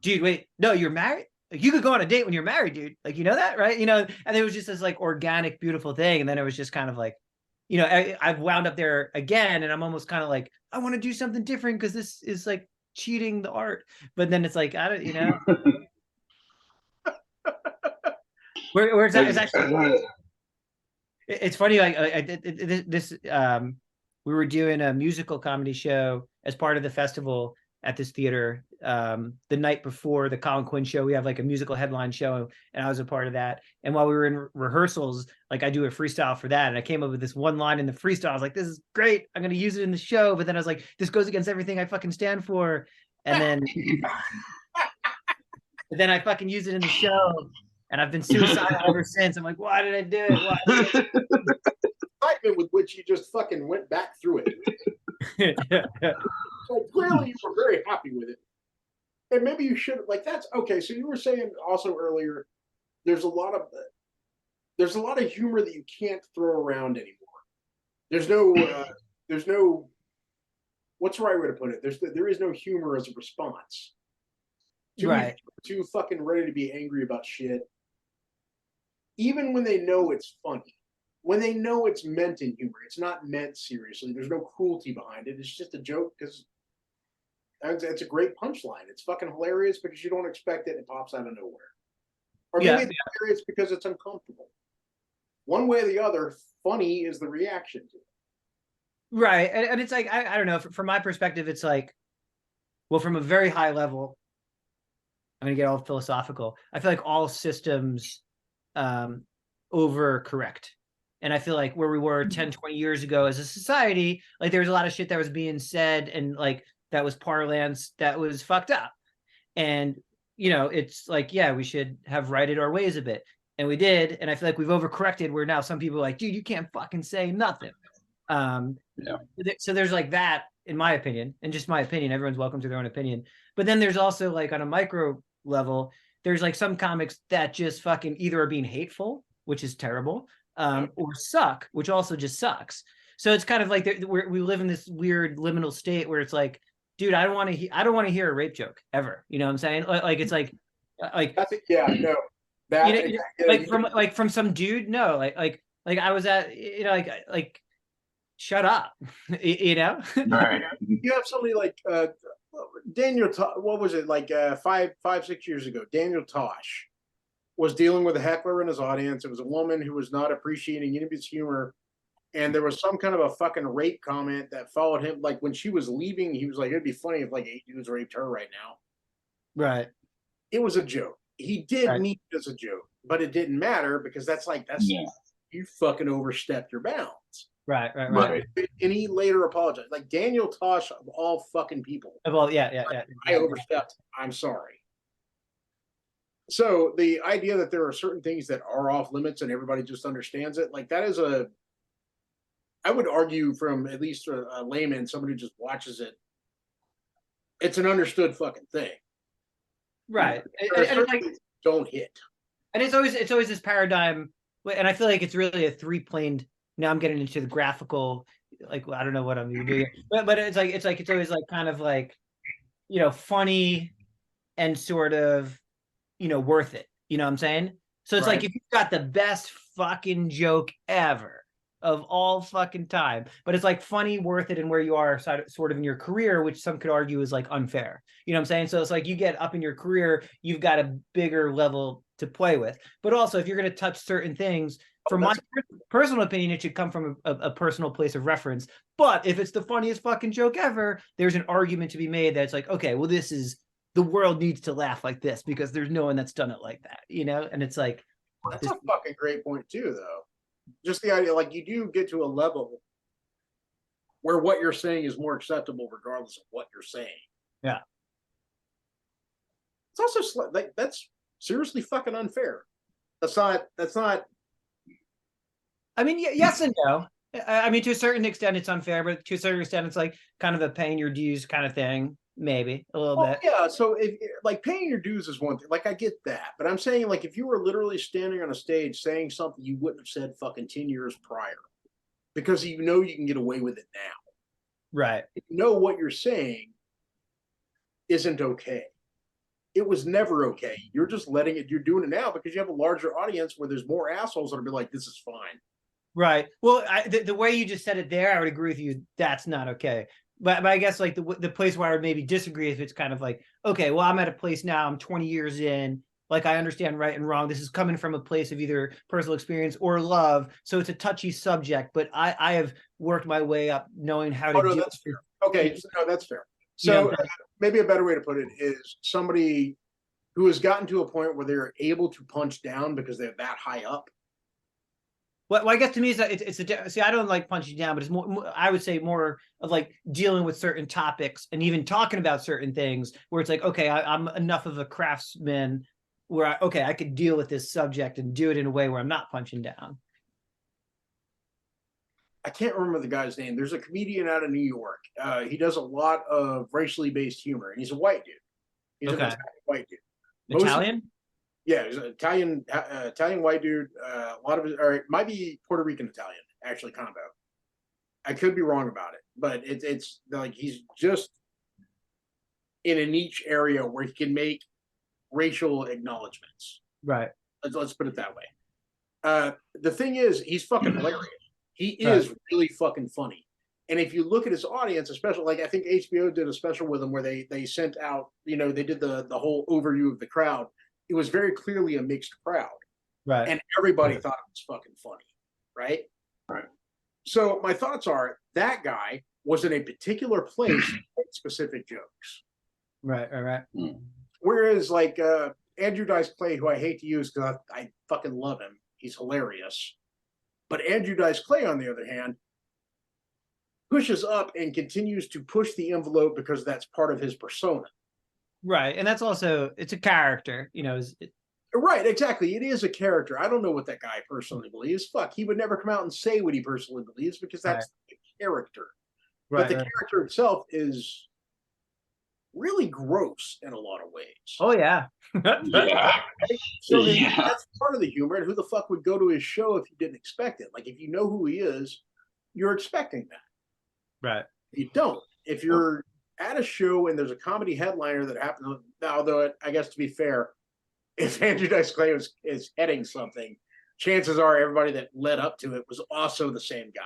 dude, wait, no, you're married? Like you could go on a date when you're married, dude. Like, you know that, right? And it was just this like organic, beautiful thing. And then it was just kind of like, I've wound up there again, and I'm almost kind of like, I want to do something different because this is like cheating the art. But then it's like, I don't, you know, where it's actually, it's funny. Like I did this, we were doing a musical comedy show as part of the festival at this theater. The night before the Colin Quinn show, we have like a musical headline show, and I was a part of that. And while we were in rehearsals, like I do a freestyle for that, and I came up with this one line in the freestyle. I was like, "This is great. I'm gonna use it in the show." But then I was like, "This goes against everything I fucking stand for." And then I fucking use it in the show, and I've been suicidal ever since. I'm like, why did I do it? Why did I do it? Excitement with which you just fucking went back through it. So clearly you were very happy with it. And maybe you should, like, that's okay. So you were saying also earlier, there's a lot of humor that you can't throw around anymore. There's no what's the right way to put it? There is no humor as a response. Right. Too fucking ready to be angry about shit. Even when they know it's funny. When they know it's meant in humor, it's not meant seriously. There's no cruelty behind it. It's just a joke because it's a great punchline. It's fucking hilarious because you don't expect it. It pops out of nowhere. Or maybe it's hilarious because it's uncomfortable. One way or the other, funny is the reaction to it. Right. And it's like, I don't know, from my perspective, it's like, well, from a very high level, I'm going to get all philosophical. I feel like all systems overcorrect. And I feel like where we were 10, 20 years ago as a society, like there was a lot of shit that was being said and like that was parlance that was fucked up. And, you know, it's like, yeah, we should have righted our ways a bit. And we did. And I feel like we've overcorrected where now some people are like, dude, you can't fucking say nothing. So there's like that, in my opinion, and just my opinion, everyone's welcome to their own opinion. But then there's also like on a micro level, there's like some comics that just fucking either are being hateful, which is terrible, or suck, which also just sucks. So it's kind of like we live in this weird liminal state where it's like, dude, I don't want to hear a rape joke ever. You know what I'm saying? Like it's like that's it. Yeah, no. That, you know, like from some dude, no, like I was at, you know, like shut up, you know. Right. You have somebody like Daniel. What was it like 5-6 years ago? Daniel Tosh was dealing with a heckler in his audience. It was a woman who was not appreciating any of his humor, and there was some kind of a fucking rape comment that followed him. Like when she was leaving, he was like, "It'd be funny if like 8 dudes raped her right now." Right. It was a joke. He did mean it as a joke, but it didn't matter because that's you fucking overstepped your bounds. Right. And he later apologized. Like Daniel Tosh of all fucking people. Well, yeah. I overstepped. I'm sorry. So the idea that there are certain things that are off limits and everybody just understands it, like that is I would argue from at least a layman, somebody who just watches it, it's an understood fucking thing. Right. And like, don't hit. And it's always this paradigm, and I feel like it's really a three-planed. Now I'm getting into the graphical, like I don't know what I'm even doing, but it's always like kind of like, you know, funny and sort of, you know, worth it. You know what I'm saying? So it's like if you've got the best fucking joke ever of all fucking time, but it's like funny, worth it, and where you are sort of in your career, which some could argue is like unfair. You know what I'm saying? So it's like you get up in your career, you've got a bigger level to play with. But also, if you're going to touch certain things, from my personal opinion, it should come from a personal place of reference. But if it's the funniest fucking joke ever, there's an argument to be made that it's like, okay, well, the world needs to laugh like this because there's no one that's done it like that, you know? And it's like, that's a fucking great point too, though. Just the idea, like you do get to a level where what you're saying is more acceptable regardless of what you're saying. Yeah. It's also like that's seriously fucking unfair. That's not. I mean, yes and no. I mean, to a certain extent, it's unfair, but to a certain extent, it's like kind of a paying your dues kind of thing. Maybe a little bit. Yeah. So if like paying your dues is one thing, like I get that, but I'm saying like if you were literally standing on a stage saying something you wouldn't have said fucking 10 years prior, because you know you can get away with it now. Right. You know what you're saying isn't okay. It was never okay. You're just letting it. You're doing it now because you have a larger audience where there's more assholes that'll be like, "This is fine." Right. Well, the way you just said it there, I would agree with you. That's not okay. but I guess like the place where I would maybe disagree if it's kind of like, okay, well, I'm at a place now, I'm 20 years in, like I understand right and wrong. This is coming from a place of either personal experience or love. So it's a touchy subject, but I have worked my way up knowing how to no, deal that's with fair. Okay, so, no, that's fair. You know, So maybe a better way to put it is somebody who has gotten to a point where they're able to punch down because they're that high up. Well, I guess to me it's a see. I don't like punching down, but it's more. I would say more of like dealing with certain topics and even talking about certain things where it's like, okay, I'm enough of a craftsman where I could deal with this subject and do it in a way where I'm not punching down. I can't remember the guy's name. There's a comedian out of New York. He does a lot of racially based humor, and he's a white dude. He's an Italian white dude. Italian? Yeah, he's an Italian white dude. A lot of it, or it might be Puerto Rican Italian, actually, combo. I could be wrong about it, but it's like he's just in a niche area where he can make racial acknowledgments. Right. Let's put it that way. The thing is, he's fucking hilarious. He is really fucking funny. And if you look at his audience, especially like I think HBO did a special with him where they sent out, they did the whole overview of the crowd. It was very clearly a mixed crowd. Right. And everybody thought it was fucking funny. Right? Right. So my thoughts are that guy was in a particular place to make specific jokes. Right. Whereas like Andrew Dice Clay, who I hate to use because I fucking love him. He's hilarious. But Andrew Dice Clay, on the other hand, pushes up and continues to push the envelope because that's part of his persona. Right. And that's also, it's a character, Right, exactly. It is a character. I don't know what that guy personally believes. Fuck, he would never come out and say what he personally believes because that's the character. But the character itself is really gross in a lot of ways. Oh, yeah. Yeah. So that's part of the humor. And who the fuck would go to his show if you didn't expect it? Like, if you know who he is, you're expecting that. Right. If you don't. If you're at a show and there's a comedy headliner that happens, although I guess to be fair, if Andrew Dice Clay is heading something, chances are everybody that led up to it was also the same guy.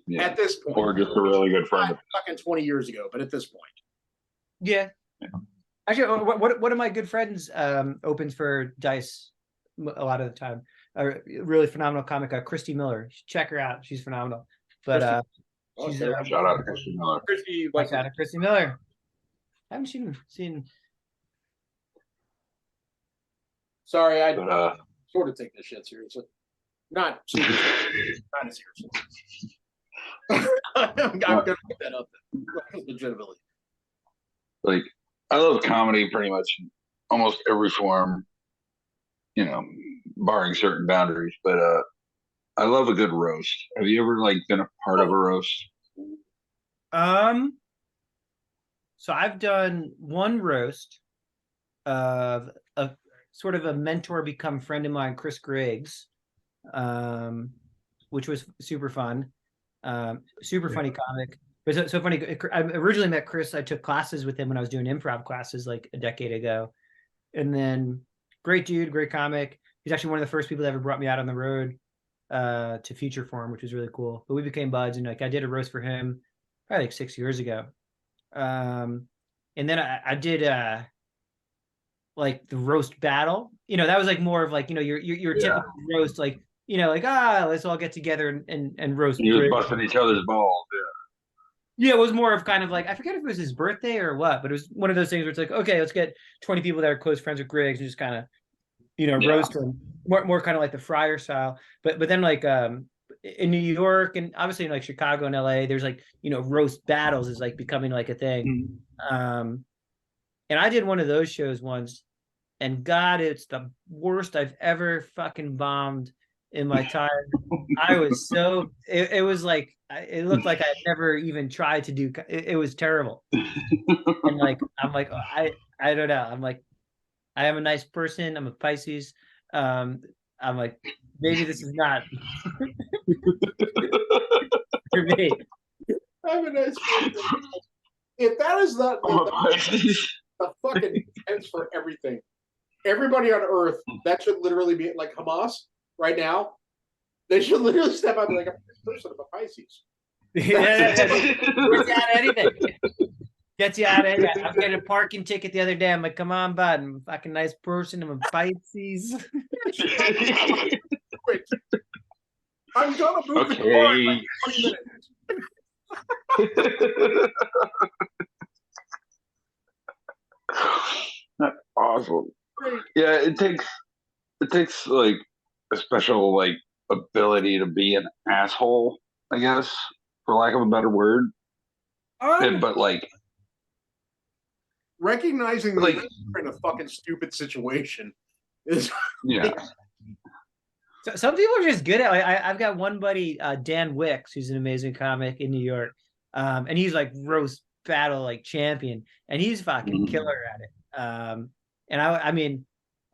Yeah. At this point. Or just a really good friend. Fucking 20 years ago, but at this point. Yeah. Actually, one of my good friends opens for Dice a lot of the time. A really phenomenal comic, Christy Miller. Check her out; she's phenomenal. But she's shout out to Christy Miller. Shout out to Christy Miller. I haven't seen. Sorry, I sort of take this shit seriously. Not seriously. Kind of seriously. I'm gonna put that up there. Legitimately. Like, I love comedy pretty much almost every form, barring certain boundaries. But I love a good roast. Have you ever been a part of a roast? So I've done one roast of a sort of a mentor become friend of mine, Chris Griggs, which was super fun. Super funny comic. But so funny. I originally met Chris. I took classes with him when I was doing improv classes like a decade ago. And then great dude, great comic. He's actually one of the first people that ever brought me out on the road to feature for him, which was really cool. But we became buds, and I did a roast for him probably 6 years ago. And then I did the roast battle. That was more of your typical roast, let's all get together and roast. You're busting each other's balls, Yeah, it was more of kind of I forget if it was his birthday or what, but it was one of those things where it's okay, let's get 20 people that are close friends with Griggs and just kind of, roast him. More kind of like the Fryer style. But then in New York and obviously in Chicago and LA, there's roast battles is becoming a thing. And I did one of those shows once, and God, it's the worst I've ever fucking bombed in my time. I was so it was it looked like I'd never even tried to do it was terrible. And I'm I don't know. I am a nice person. I'm a Pisces. I'm maybe this is not for me. I'm a nice person. If that is not the fucking sense for everything, everybody on Earth, that should literally be Hamas right now. They should literally step up and be a person of a Pisces. Gets you out of anything. Gets you out of anything. I'm getting a parking ticket the other day. I'm like, come on, bud. I'm a fucking nice person. I'm a bitesies. I'm gonna move the car in like 20 minutes. That's awesome. Yeah, it takes like a special like ability to be an asshole, I guess, for lack of a better word. But like Recognizing Like- that you're in a fucking stupid situation is yeah. So, some people are just good at. I've got one buddy, Dan Wicks, who's an amazing comic in New York, and he's like roast battle like champion, and he's fucking killer at it. And I mean,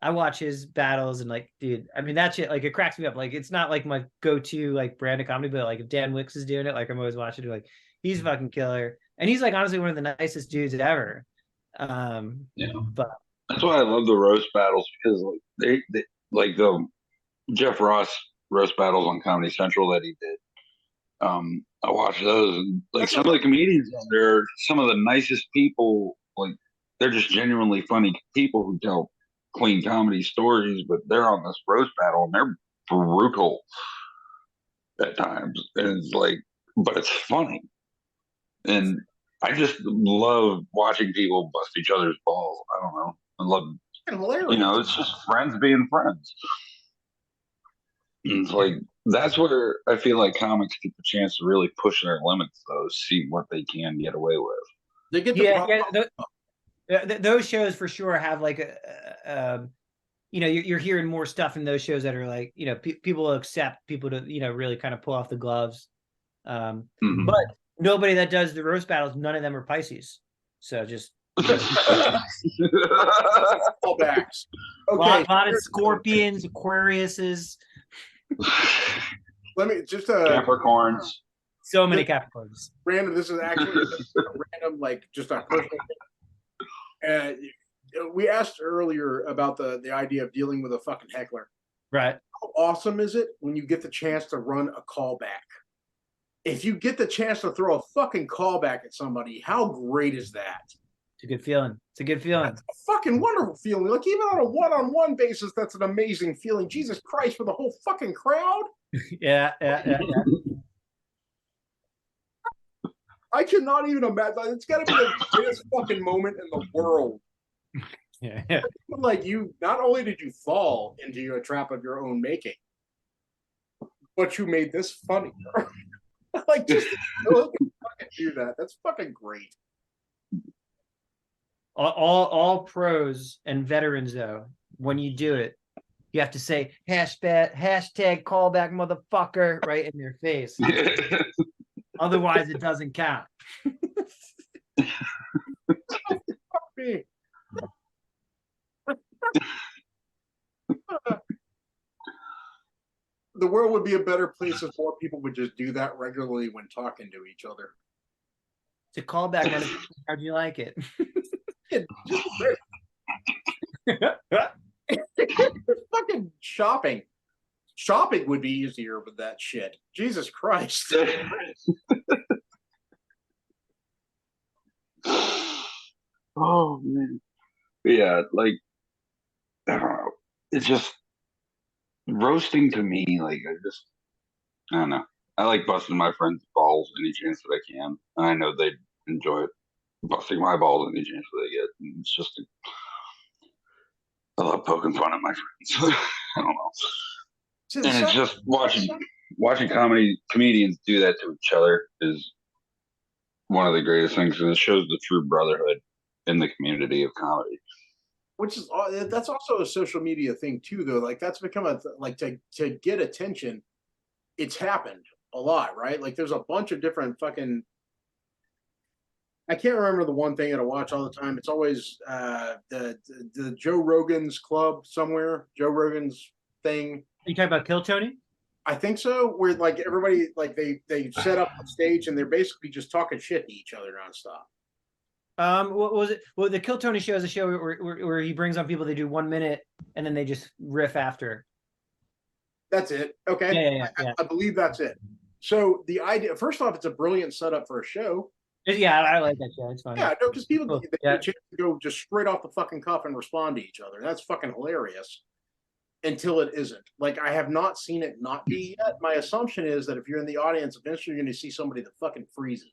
I watch his battles and like, dude, I mean that shit like it cracks me up. Like it's not like my go-to like brand of comedy, but like if Dan Wicks is doing it, like I'm always watching it. Like he's fucking killer, and he's like honestly one of the nicest dudes ever. Yeah. But That's why I love the roast battles because like they like the Jeff Ross roast battles on Comedy Central that he did. I watched those and like some of the comedians on there are some of the nicest people. Like they're just genuinely funny people who tell clean comedy stories, but they're on this roast battle and they're brutal at times. And it's like, but it's funny. And I just love watching people bust each other's balls. I don't know. I love, hilarious. you know, it's just friends being friends. And it's like, that's where I feel like comics get the chance to really push their limits, though, see what they can get away with. They get the those shows for sure have like you know, you're hearing more stuff in those shows that are like, you know, people will accept people to, you know, really kind of pull off the gloves. But nobody that does the roast battles, none of them are Pisces. So just callbacks. Okay, a lot of Scorpions, Aquariuses. Let me just Capricorns. So many Capricorns. Random. This is actually a random, like just a personal thing. We asked earlier about the idea of dealing with a fucking heckler. Right. How awesome is it when you get the chance to run a callback? If you get the chance to throw a fucking callback at somebody, how great is that? It's a good feeling. It's a good feeling. That's a fucking wonderful feeling. Like even on a one-on-one basis, that's an amazing feeling. Jesus Christ, for the whole fucking crowd. Yeah. I cannot even imagine. It's got to be the greatest fucking moment in the world. Yeah. Like you, not only did you fall into a trap of your own making, but you made this funny. Like just fucking do that. That's fucking great. All pros and veterans though, when you do it, you have to say hashtag callback motherfucker right in their face. Otherwise, it doesn't count. The world would be a better place if more people would just do that regularly when talking to each other. It's a callback. How'd you like it? Fucking shopping. Shopping would be easier with that shit. Jesus Christ. Oh man. Yeah, like I don't know. It's just roasting to me, like I don't know. I like busting my friends' balls any chance that I can. And I know they enjoy it. Busting my balls any chance that they get. And it's just I love poking fun at my friends. I don't know. And it's just watching comedians do that to each other is one of the greatest things, and it shows the true brotherhood in the community of comedy. Which is that's also a social media thing too, though. Like that's become to get attention. It's happened a lot, right? Like there's a bunch of different fucking. I can't remember the one thing that I watch all the time. It's always the Joe Rogan's club somewhere. Joe Rogan's thing. Are you talking about Kill Tony? I think so. Where like everybody like they set up on stage and they're basically just talking shit to each other nonstop. What was it? Well, the Kill Tony show is a show where he brings on people. They do 1 minute and then they just riff after. That's it. Okay. Yeah. I believe that's it. So the idea, first off, it's a brilliant setup for a show. Yeah, I like that show. It's fun. Yeah, no, because people Cool. they get a chance to go just straight off the fucking cuff and respond to each other. That's fucking hilarious. Until it isn't. Like, I have not seen it not be yet. My assumption is that if you're in the audience, eventually you're going to see somebody that fucking freezes.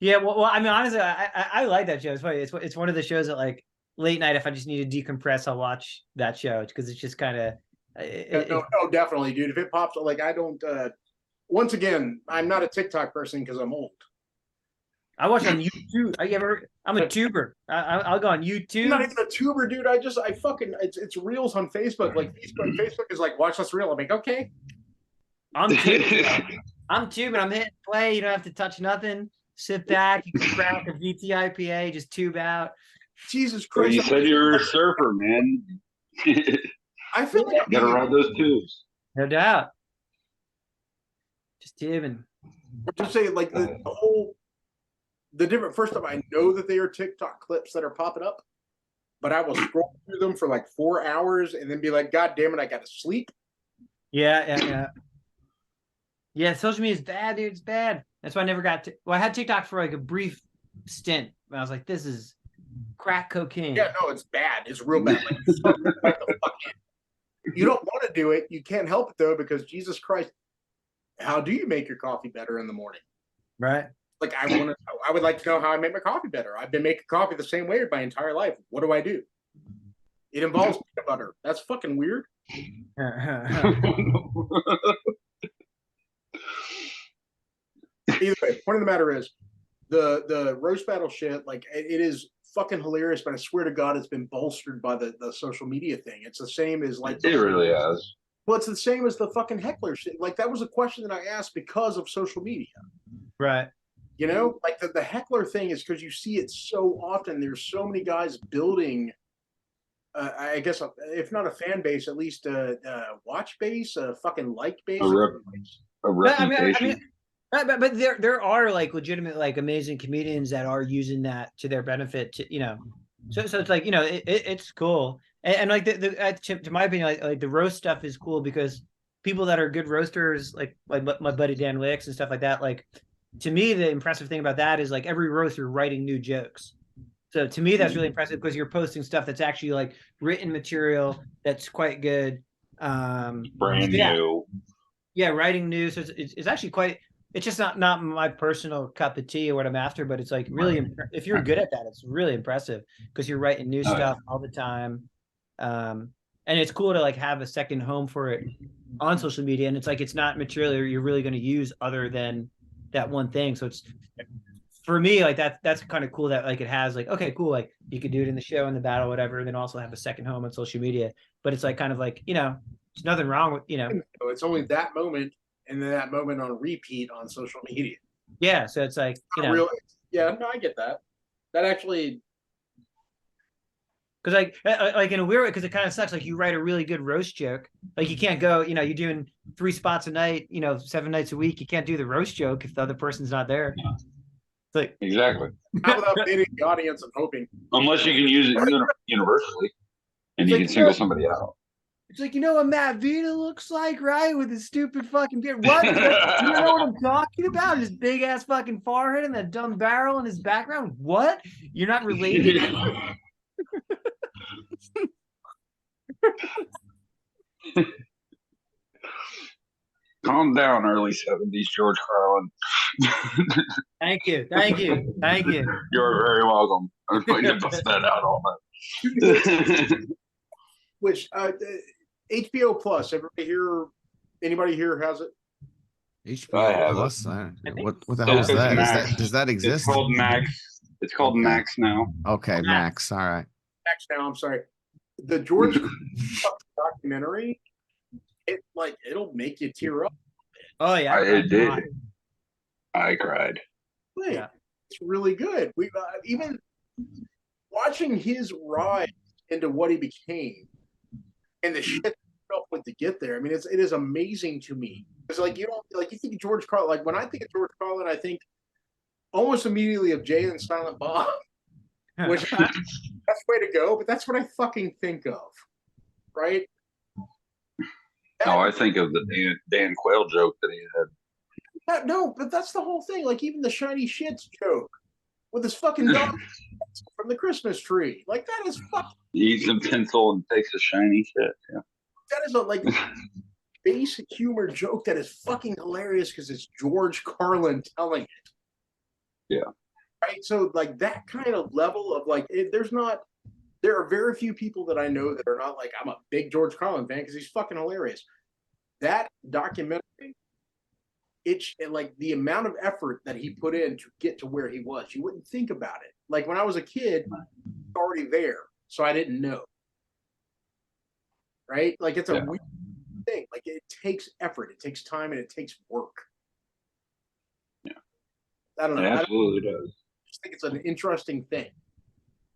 Yeah, well, I mean, honestly, I like that show. It's funny. It's one of the shows that, like, late night, if I just need to decompress, I'll watch that show because it's just kind of. No, definitely, dude. If it pops up, like, I don't. Once again, I'm not a TikTok person because I'm old. I watch on YouTube. I'm a tuber. I'll go on YouTube. I'm not even a tuber, dude. I fucking it's reels on Facebook. Like Facebook is like, watch this reel. I'm like, okay. I'm tubing. I'm hitting play. You don't have to touch nothing. Sit back. You can crack a VTIPA. Just tube out. Jesus Well, Christ! you said you were a surfer, man. I feel like Gotta ride those tubes. No doubt. Just tubing. Just say like the different. First off, I know that they are TikTok clips that are popping up, but I will scroll through them for like 4 hours and then be like, God damn it, I gotta sleep. Yeah. Yeah, social media is bad, dude. It's bad. That's why I never got to. Well, I had TikTok for like a brief stint, but I was like, this is crack cocaine. Yeah, no, it's bad. It's real bad. Like, the fuck you don't want to do it. You can't help it though, because Jesus Christ, how do you make your coffee better in the morning? Right. Like I would like to know how I make my coffee better. I've been making coffee the same way my entire life. What do I do? It involves peanut butter. That's fucking weird. Either way, point of the matter is the roast battle shit, like it is fucking hilarious, but I swear to God, it's been bolstered by the social media thing. It's the same as like it really has. Well, it's the same as the fucking heckler shit. Like that was a question that I asked because of social media. Right. You know, like the heckler thing is because you see it so often. There's so many guys building, I guess, if not a fan base, at least a watch base, a fucking like base. A reputation. But there are like legitimate, like amazing comedians that are using that to their benefit. So it's like, it's cool. And like to my opinion, like the roast stuff is cool because people that are good roasters, like my buddy Dan Wicks and stuff like that, like. To me, the impressive thing about that is like every roaster writing new jokes. So to me, that's really impressive because you're posting stuff that's actually like written material that's quite good. Brand new. Yeah, writing new. So it's actually quite. It's just not my personal cup of tea or what I'm after, but it's like really. If you're good at that, it's really impressive because you're writing new stuff all the time. And it's cool to like have a second home for it on social media, and it's like it's not material you're really going to use other than that one thing. So it's for me like that's kind of cool that like it has like, okay, cool, like you could do it in the show, in the battle, whatever, and then also have a second home on social media. But it's like kind of like, there's nothing wrong with it's only that moment and then that moment on repeat on social media. Yeah, so it's like really, yeah, no, I get that. That actually, because like in a weird way, because it kind of sucks. Like you write a really good roast joke, like you can't go, you're doing 3 spots a night, 7 nights a week. You can't do the roast joke if the other person's not there. It's like exactly. How without baiting the audience and hoping? Unless you can use it universally, and you can single somebody out. It's like, what Matt Vita looks like, right? With his stupid fucking beard. What? You know what I'm talking about? His big ass fucking forehead and that dumb barrel in his background. What? You're not related. Calm down, early 70s George Carlin. Thank you. You're very welcome. I'm going to bust that out all night. Which HBO Plus, anybody here has it? HBO Plus. What the hell is that? Does that exist? It's called Max. It's called Max now. Okay, Max. All right. Max now. I'm sorry. The George documentary, it'll make you tear up. Oh yeah, it did. I cried. Yeah, it's really good. We even watching his rise into what he became and the shit that he up with to get there. I mean, it is amazing to me. It's like you think of George Carlin. Like when I think of George Carlin, I think almost immediately of Jay and Silent Bob, which that's the way to go. But that's what I fucking think of, right? I think of the Dan Quayle joke that he had. No, but that's the whole thing. Like even the shiny shits joke with his fucking dog from the Christmas tree. Like that is fucking. He eats some tinsel and takes a shiny shit. Yeah. That is a like basic humor joke that is fucking hilarious because it's George Carlin telling it. Yeah. Right. So like that kind of level of like, there are very few people that I know that are not like, I'm a big George Carlin fan because he's fucking hilarious. That documentary, it's like the amount of effort that he put in to get to where he was. You wouldn't think about it. Like when I was a kid, already there, so I didn't know. Right? Like it's a weird thing. Like it takes effort, it takes time, and it takes work. Yeah, I don't know. It absolutely does. I just think it's an interesting thing.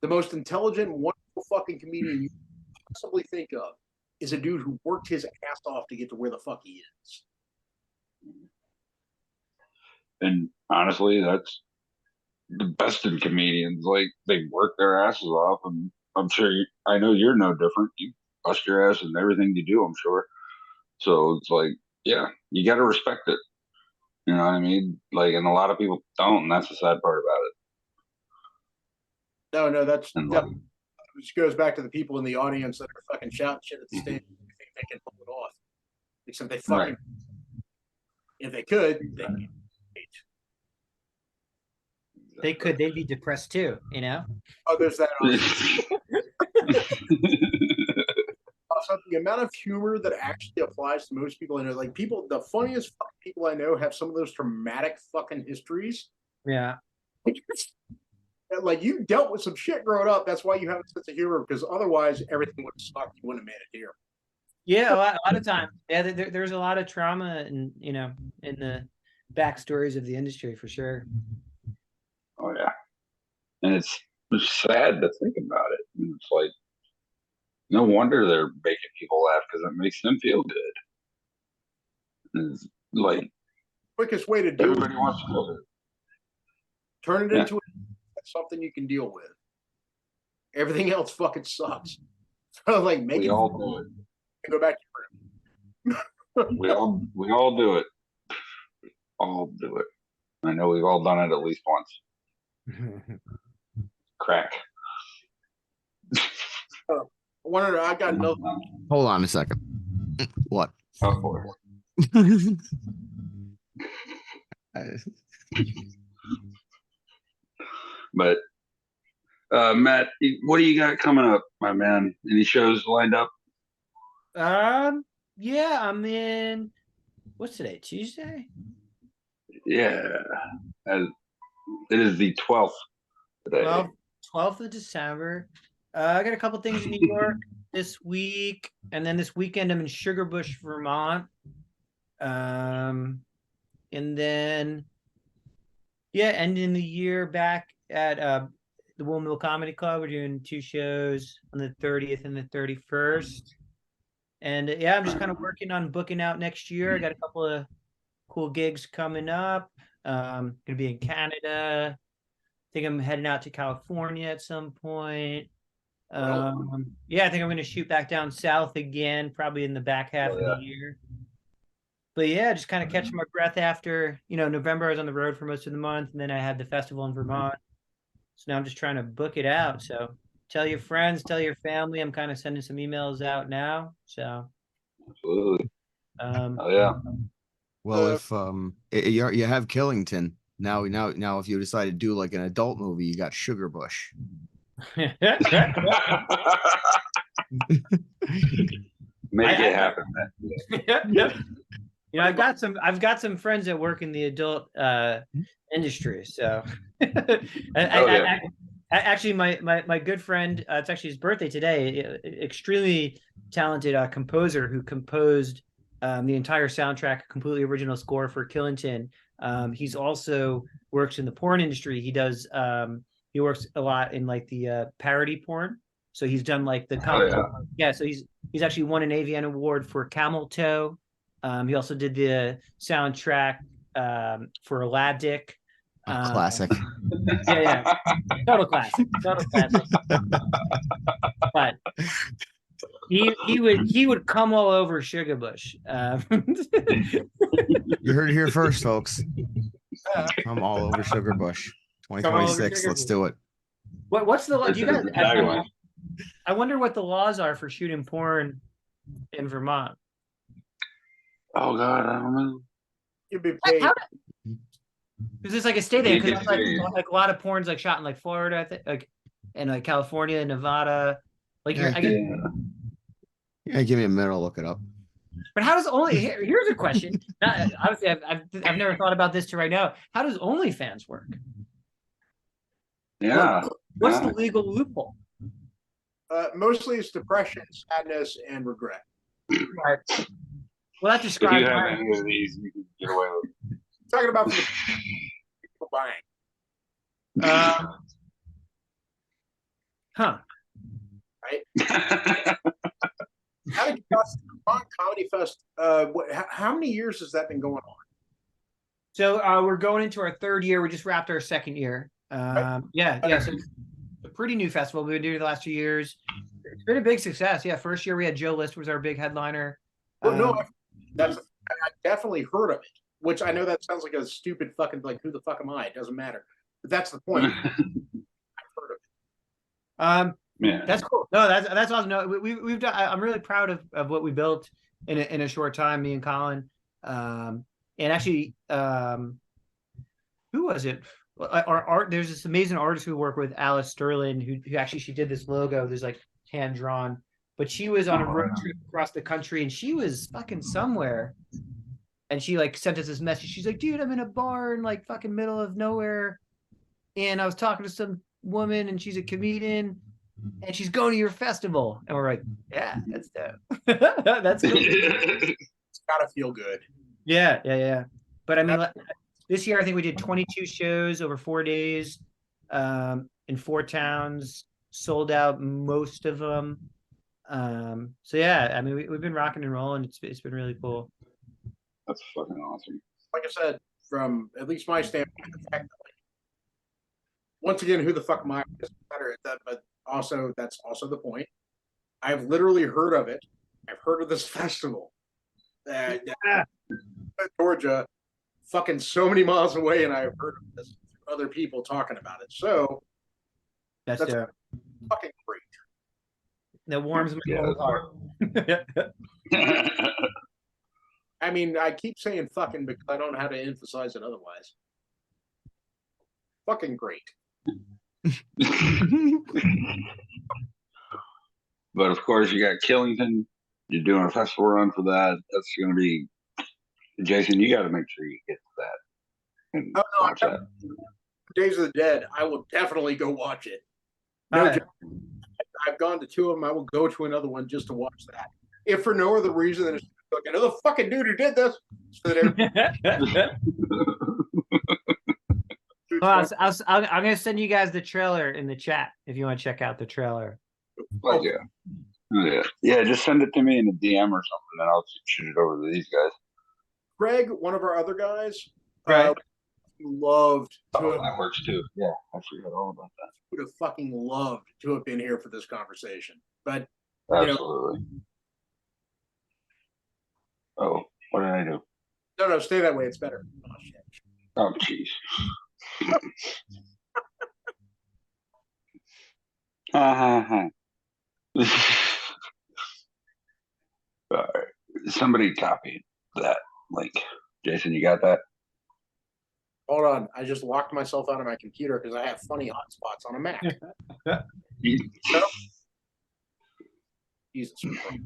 The most intelligent, wonderful fucking comedian you possibly think of is a dude who worked his ass off to get to where the fuck he is. And honestly, that's the best in comedians. Like they work their asses off, and I'm sure I know you're no different. You bust your ass in everything you do, I'm sure. So it's like, yeah, you got to respect it. You know what I mean? Like, and a lot of people don't, and that's the sad part about it. No, that's And which goes back to the people in the audience that are fucking shouting shit at the stage. They think they can pull it off, except they fucking. Right. If they could, they can't. They could. They'd be depressed too. You know. Oh, there's that. Also, the amount of humor that actually applies to most people I know, like people, the funniest fucking people I know have some of those traumatic fucking histories. Yeah. Like you dealt with some shit growing up. That's why you have a sense of humor, because otherwise everything would have sucked. You wouldn't have made it here. Yeah, a lot of time. Yeah, there's a lot of trauma, in the backstories of the industry for sure. Oh yeah, and it's sad to think about it. It's like no wonder they're making people laugh because it makes them feel good. It's like Quickest way to do everybody it, wants to feel good. turn it into something you can deal with. Everything else fucking sucks. So like make We it all do it. and go back to your room. We all do it. We all do it. I know we've all done it at least once. Crack. I got another. Hold on a second. What? Of course. But Matt, what do you got coming up, my man? Any shows lined up? Yeah, I'm in. What's today? Tuesday? Yeah. It is the 12th today. 12th of December. I got a couple things in New York this week, and then this weekend I'm in Sugarbush, Vermont. And then ending the year back at the Wool Mill Comedy Club. We're doing 2 shows on the 30th and the 31st. And I'm just kind of working on booking out next year. I got a couple of cool gigs coming up. Gonna be in Canada. I think I'm heading out to California at some point. I think I'm gonna shoot back down south again, probably in the back half of the year. But just kind of catching my breath after, November I was on the road for most of the month, and then I had the festival in Vermont. So now I'm just trying to book it out. So tell your friends, tell your family. I'm kind of sending some emails out now. So absolutely. Yeah. Well, if you have Killington now, if you decide to do like an adult movie, you got Sugarbush. Make it happen, man. I've got some friends that work in the adult industry. So actually my good friend, it's actually his birthday today, extremely talented composer who composed the entire soundtrack, completely original score for Killington. He's also works in the porn industry. He does he works a lot in like the parody porn. So he's done like the so he's actually won an AVN award for Camel Toe. He also did the soundtrack for Aladdin. Classic. Total classic. But he would come all over Sugarbush. You heard it here first, folks. I'm all over Sugarbush. 2026. Let's do it. What's the do you This guys? is the tagline. I wonder what the laws are for shooting porn in Vermont. Oh God, I don't know. You'd be paid. Is this like a state? You Because can like a lot of porn's like shot in like Florida, I think, like and like California, Nevada. Like Yeah. I guess, Yeah, give me a minute. I'll look it up. but how does here's a question. Obviously, I've never thought about this to right now. How does OnlyFans work? Yeah. What's the legal loophole? Mostly it's depression, sadness, and regret. Right. Well, that If describes. you have any of these, you can get away with it. Talking about for the people buying. Huh. Right? How did you guys Comedy Fest? How many years has that been going on? So we're going into our third year. We just wrapped our second year. Yeah. So it's a pretty new festival. We've been doing it the last 2 years. It's been a big success. Yeah. First year we had Joe List was our big headliner. Well, no, I definitely heard of it. Which I know that sounds like a stupid fucking like who the fuck am I? It doesn't matter. But that's the point. I've heard of it. Yeah. That's cool. No, that's awesome. No, we've done. I'm really proud of what we built in a short time. Me and Colin, and actually, who was it? Our art. There's this amazing artist we work with, Alice Sterling, who actually she did this logo. There's like hand drawn, but she was on a road trip across the country, and she was fucking somewhere. And she like sent us this message. She's like, dude, I'm in a bar in like fucking middle of nowhere. And I was talking to some woman and she's a comedian and she's going to your festival. And we're like, yeah, that's dope. That's cool. It's gotta feel good. Yeah. But I mean, this year, I think we did 22 shows over 4 days in 4 towns, sold out most of them. So yeah, I mean, we've been rocking and rolling. It's been really cool. That's fucking awesome. Like I said, from at least my standpoint, the fact that, like, once again, who the fuck am I? Better at that, but also that's also the point. I've literally heard of it. I've heard of this festival. Georgia, fucking so many miles away, and I've heard of this through other people talking about it. So That's fucking great. That warms my whole heart. I mean, I keep saying fucking because I don't know how to emphasize it otherwise. Fucking great. But of course, you got Killington. You're doing a festival run for that. That's going to be, Jason. You got to make sure you get to that and watch that. Days of the Dead. I will definitely go watch it. No, I've gone to 2 of them. I will go to another one just to watch that. If for no other reason than another fucking dude who did this. So that I'm going to send you guys the trailer in the chat if you want to check out the trailer. Oh, yeah. Just send it to me in a DM or something, and I'll shoot it over to these guys. Greg, one of our other guys, right? Loved. That works too. Yeah, I forgot all about that. Would have fucking loved to have been here for this conversation, but absolutely. Oh, what did I do? No, stay that way. It's better. Oh shit. Oh jeez. All right. Somebody copy that link. Jason, you got that? Hold on. I just locked myself out of my computer because I have funny hotspots on a Mac. Jesus Christ.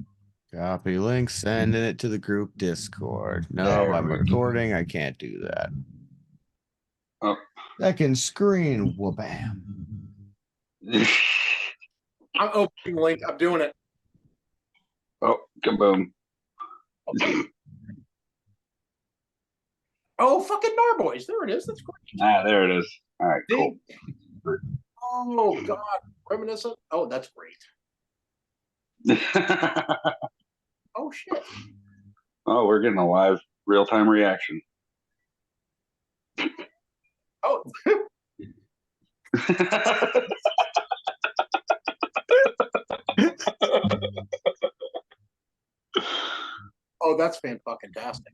Copy link, sending it to the group Discord. No, I'm recording. I can't do that. Oh. Second screen. Wha-bam. I'm opening the link. I'm doing it. Oh, kaboom. Oh, fucking Narboys. There it is. That's great. Ah, there it is. All right, cool. Oh, God. Reminiscent. Oh, that's great. Oh, shit. Oh, we're getting a live real-time reaction. Oh. Oh, that's fan-fucking-tastic.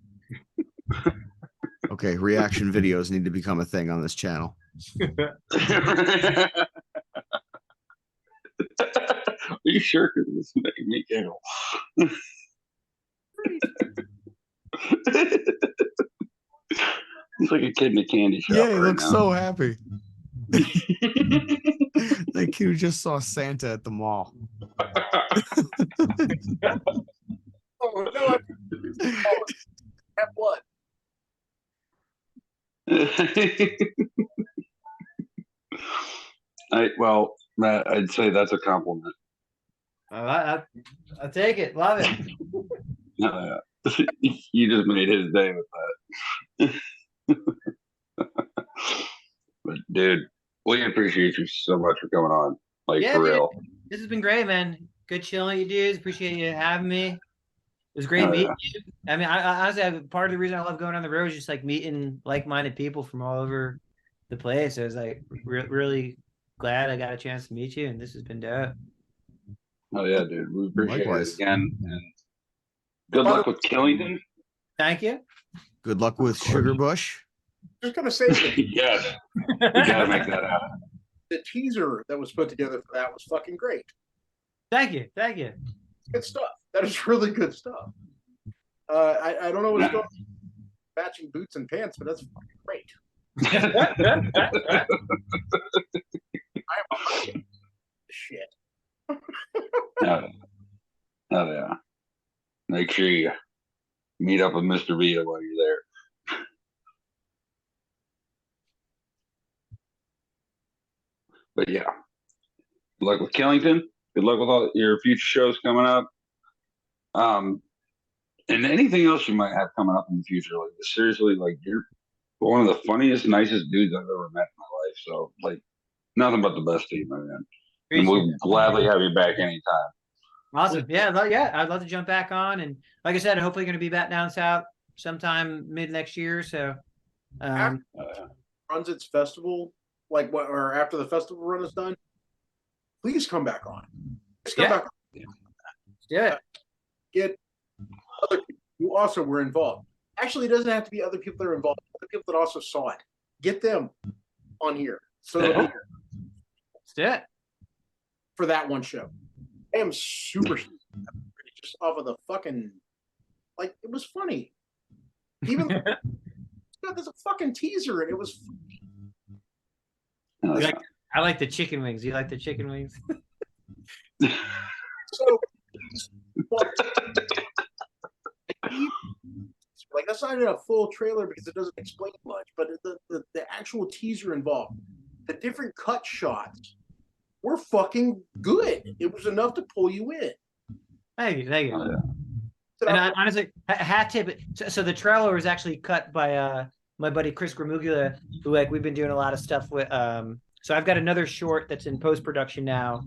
Okay, reaction videos need to become a thing on this channel. Are you sure? Because this is making me giggle. He's like a kid in a candy shop. Yeah, he right looks now. so happy. Like he just saw Santa at the mall. Oh, no, have blood. Well, Matt, I'd say that's a compliment. I take it. Love it. You just made his day with that. But dude, we appreciate you so much for coming on. Like Yeah, for dude. real. This has been great, man. Good chilling, you dudes. Appreciate you having me. It was great meeting you. I mean, I honestly, part of the reason I love going on the road is just like meeting like-minded people from all over the place. I was like really glad I got a chance to meet you, and this has been dope. Oh yeah, dude. We appreciate Likewise. it again. And good luck with Killington. Thank you. Good luck with Sugarbush. Just gonna say Yes. We gotta make that happen. the teaser that was put together for that was fucking great. Thank you. Thank you. Good stuff. That is really good stuff. I don't know what's going on, matching boots and pants, but that's fucking great. I am shit. Oh yeah. Make sure you meet up with Mr. Vita while you're there. But yeah, good luck with Killington. Good luck with all your future shows coming up. And anything else you might have coming up in the future. Like seriously, like you're one of the funniest, nicest dudes I've ever met in my life. So like nothing but the best to you, my man. And we'll gladly have you back anytime. Awesome. Yeah, I'd love to jump back on. And like I said, hopefully going to be back down south sometime mid next year. So Runs its festival, like what, or after the festival run is done, please come back on. Please come back on. Let's do it. Get other people who also were involved. Actually, it doesn't have to be other people that are involved. Other people that also saw it. Get them on here. So they'll be here. Let's do it. For that one show. I am super just off of the fucking, like, it was funny. Even there's a fucking teaser and it was funny. I like the chicken wings. You like the chicken wings? So like that's not in a full trailer because it doesn't explain much, but the actual teaser involved, the different cut shots were fucking good. It was enough to pull you in. Thank you. Thank you. Oh, yeah. And I, honestly, hat tip. So the trailer was actually cut by my buddy Chris Gramugula, who like we've been doing a lot of stuff with. So I've got another short that's in post production now,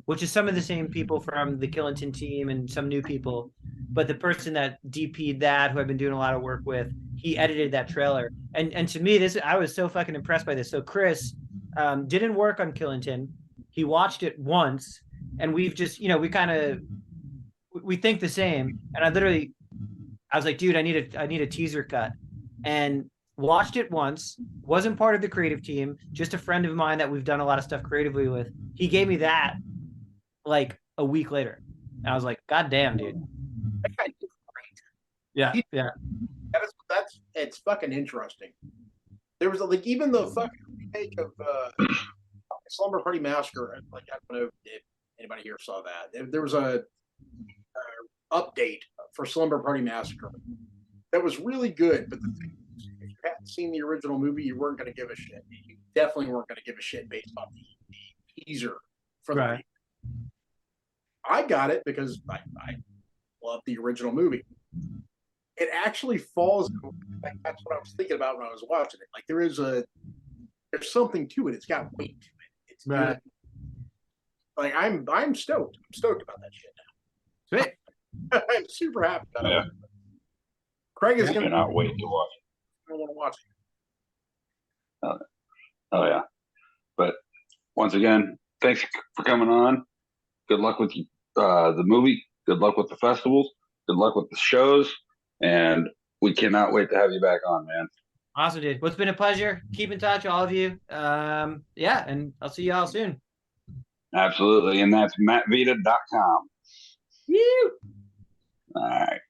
which is some of the same people from the Killington team and some new people. But the person that DP'd that, who I've been doing a lot of work with, he edited that trailer. And to me, I was so fucking impressed by this. So Chris didn't work on Killington. He watched it once, and we've just, we think the same. And I was like, dude, I need a teaser cut, and watched it once. Wasn't part of the creative team, just a friend of mine that we've done a lot of stuff creatively with. He gave me that like a week later, and I was like, God damn, dude. That guy did great. Yeah. That's it's fucking interesting. There was like even the fucking remake of Slumber Party Massacre. Like I don't know if anybody here saw that. There was a update for Slumber Party Massacre that was really good, but the thing is, if you hadn't seen the original movie, you weren't going to give a shit. You definitely weren't going to give a shit based on the teaser for the movie. I got it because I love the original movie. It actually falls. Like, that's what I was thinking about when I was watching it. Like there's something to it. It's got weight to it. It's good. Like I'm stoked. I'm stoked about that shit now. Sweet. I'm super happy about it. Craig is gonna cannot wait to watch it. I want to watch it. Oh yeah. But once again, thanks for coming on. Good luck with the movie. Good luck with the festivals. Good luck with the shows, and we cannot wait to have you back on, man. Awesome, dude. Well, it's been a pleasure. Keep in touch, all of you. Yeah, and I'll see you all soon. Absolutely, and that's mattvita.com. Woo! All right.